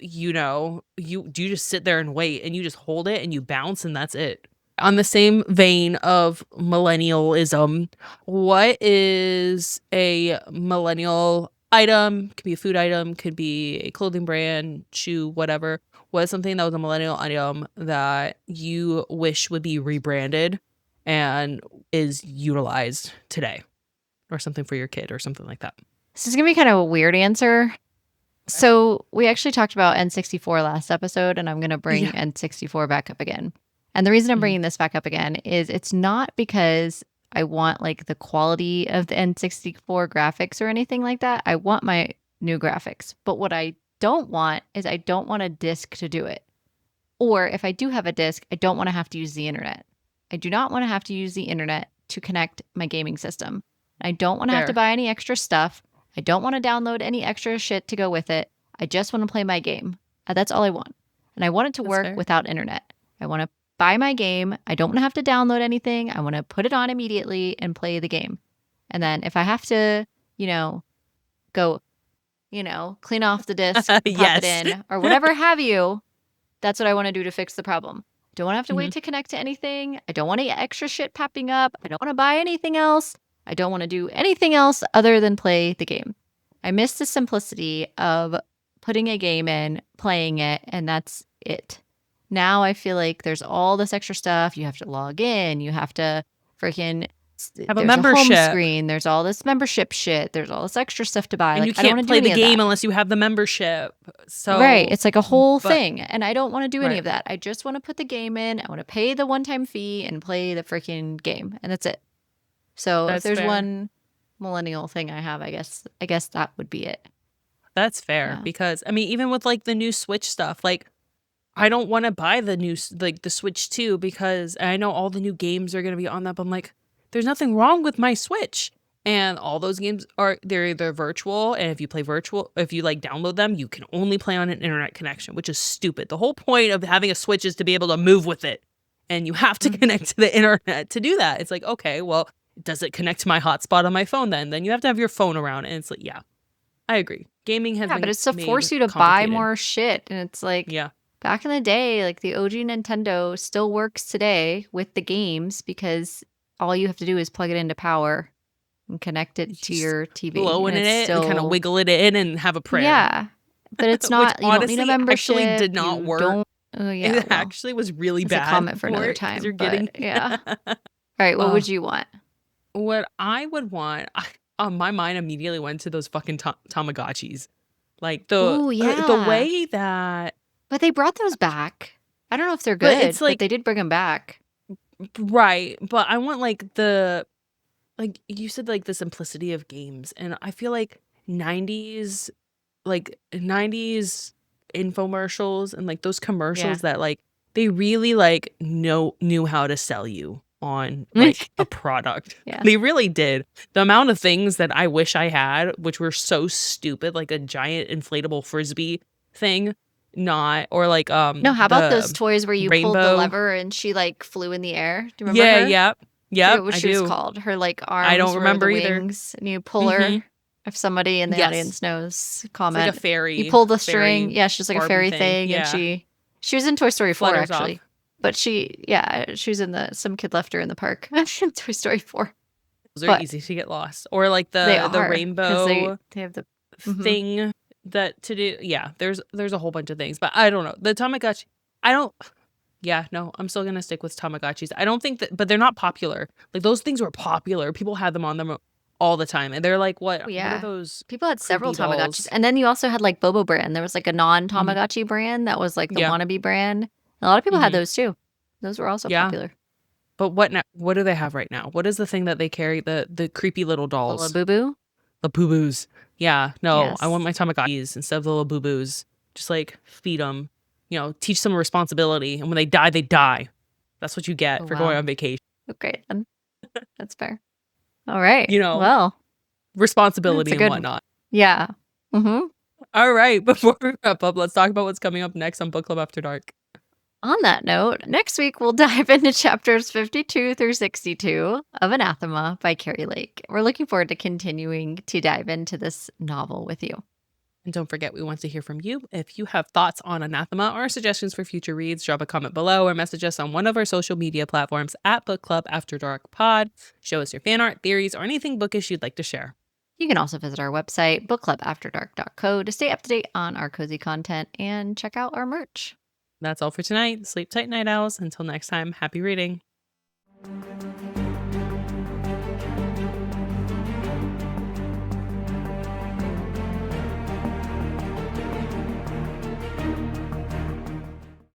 just sit there and wait, and you just hold it and you bounce, and that's it. On the same vein of millennialism, what is a millennial item? Could be a food item, could be a clothing brand, shoe, whatever. What is something that was a millennial item that you wish would be rebranded and is utilized today? Or something for your kid or something like that. This is going to be kind of a weird answer. So we actually talked about N64 last episode, and I'm going to bring N64 back up again. And the reason I'm bringing this back up again is it's not because I want like the quality of the N64 graphics or anything like that. I want my new graphics. But what I don't want is I don't want a disc to do it. Or if I do have a disc, I don't want to have to use the internet. I do not want to have to use the internet to connect my gaming system. I don't want to have to buy any extra stuff. I don't want to download any extra shit to go with it. I just want to play my game. That's all I want. And I want it to work without internet. I want to buy my game. I don't want to have to download anything. I want to put it on immediately and play the game. And then if I have to, go, clean off the disc, pop it in, or whatever have you, that's what I want to do to fix the problem. Don't want to have to wait to connect to anything. I don't want any extra shit popping up. I don't want to buy anything else. I don't want to do anything else other than play the game. I miss the simplicity of putting a game in, playing it, and that's it. Now I feel like there's all this extra stuff. You have to log in. You have to freaking Have a there's a home membership. screen. There's all this membership shit. There's all this extra stuff to buy. And Like, you I don't can't want to do play the any of game that. unless you have the membership. So Right. It's like a whole but thing. And I don't want to do any right. of that. I just want to put the game in. I want to pay the one-time fee and play the freaking game. And that's it. So if That's there's fair. one millennial thing I have, I guess that would be it. That's fair. Yeah. Because I mean, even with like the new Switch stuff, like I don't want to buy the new like the Switch 2 because I know all the new games are going to be on that. But I'm like, there's nothing wrong with my Switch. And all those games they're either virtual, and if you play virtual, if you like download them, you can only play on an internet connection, which is stupid. The whole point of having a Switch is to be able to move with it. And you have to connect to the internet to do that. It's like, okay, well, does it connect to my hotspot on my phone then? Then you have to have your phone around. And it's like, yeah, I agree. Gaming has Yeah, been but it's to force made you to buy complicated. more shit. And it's like, Yeah. back in the day, like the OG Nintendo still works today with the games because all you have to do is plug it into power and connect it to Just your TV. blowing And in it's it and kind of still, wiggle it in and have a prayer. yeah, but it's Which not, you don't need a honestly actually membership. did not You work. don't, oh yeah, It well, actually was really it's a bad comment for for another it because time, you're but getting yeah. All right, what would you want? what I would want. My mind immediately went to those fucking Tamagotchis, like the Ooh, the yeah. way that. But they brought those back. I don't know if they're But good, it's but like they did bring them back. right, but I want like the like you said like the simplicity of games, and I feel like 90s like 90s infomercials and like those Yeah. commercials that like they really like knew how to sell you on like a product. Yeah. They really did. The amount of things that I wish I had, which were so stupid, like a giant inflatable frisbee thing, not or like No, how about those the toys where you pulled the rainbow. lever and she like flew in the air? Do you remember Yeah, her? yep. I Yep, forget what I she was do. called. Her like I arms don't were remember the either. wings, and you pull Mhm. her. If somebody in the Yes. audience knows, It's like a comment. You fairy pull the string. Yeah, she's like a Barbie fairy thing. thing, and Yeah. she was in Toy Story 4 Flutters actually. off. But she was in some kid left her in the park in Toy Story 4. Those are But easy to get lost. Or like they the are because rainbow they have the thing that to do. Yeah, there's a whole bunch of things, but I don't know. The Tamagotchi, I don't. Yeah, no, I'm still gonna stick with Tamagotchis. I don't think that, but they're not popular. Like those things were popular. People had them on them all the time, and they're like, what? Oh, What yeah. are those? People had several creepy Tamagotchis. dolls? And then you also had like Bobo brand. There was like a non-Tamagotchi brand that was like the Yeah. wannabe brand. And a lot of people had Mhm. those too. Those were also Yeah. popular. But what now? What do they have right now? What is the thing that they carry? The creepy little dolls. Boo Boo. The boo boos. Yeah, no, I want Yes. my Tamagotchis instead of the little boo boos. Just like feed them, teach them responsibility. And when they die, they die. That's what you get Oh, for going wow. on vacation. Okay, then. That's fair. All right. You know, Well, responsibility that's a and good whatnot. yeah. Mm-hmm. All right, before we wrap up, let's talk about what's coming up next on Book Club After Dark. On that note, next week we'll dive into chapters 52 through 62 of Anathema by Keri Lake. We're looking forward to continuing to dive into this novel with you. And don't forget, we want to hear from you. If you have thoughts on Anathema or suggestions for future reads, drop a comment below or message us on one of our social media platforms at Book Club After Dark Pod. Show us your fan art, theories, or anything bookish you'd like to share. You can also visit our website, bookclubafterdark.co, to stay up to date on our cozy content and check out our merch. That's all for tonight. Sleep tight, night owls. Until next time, happy reading.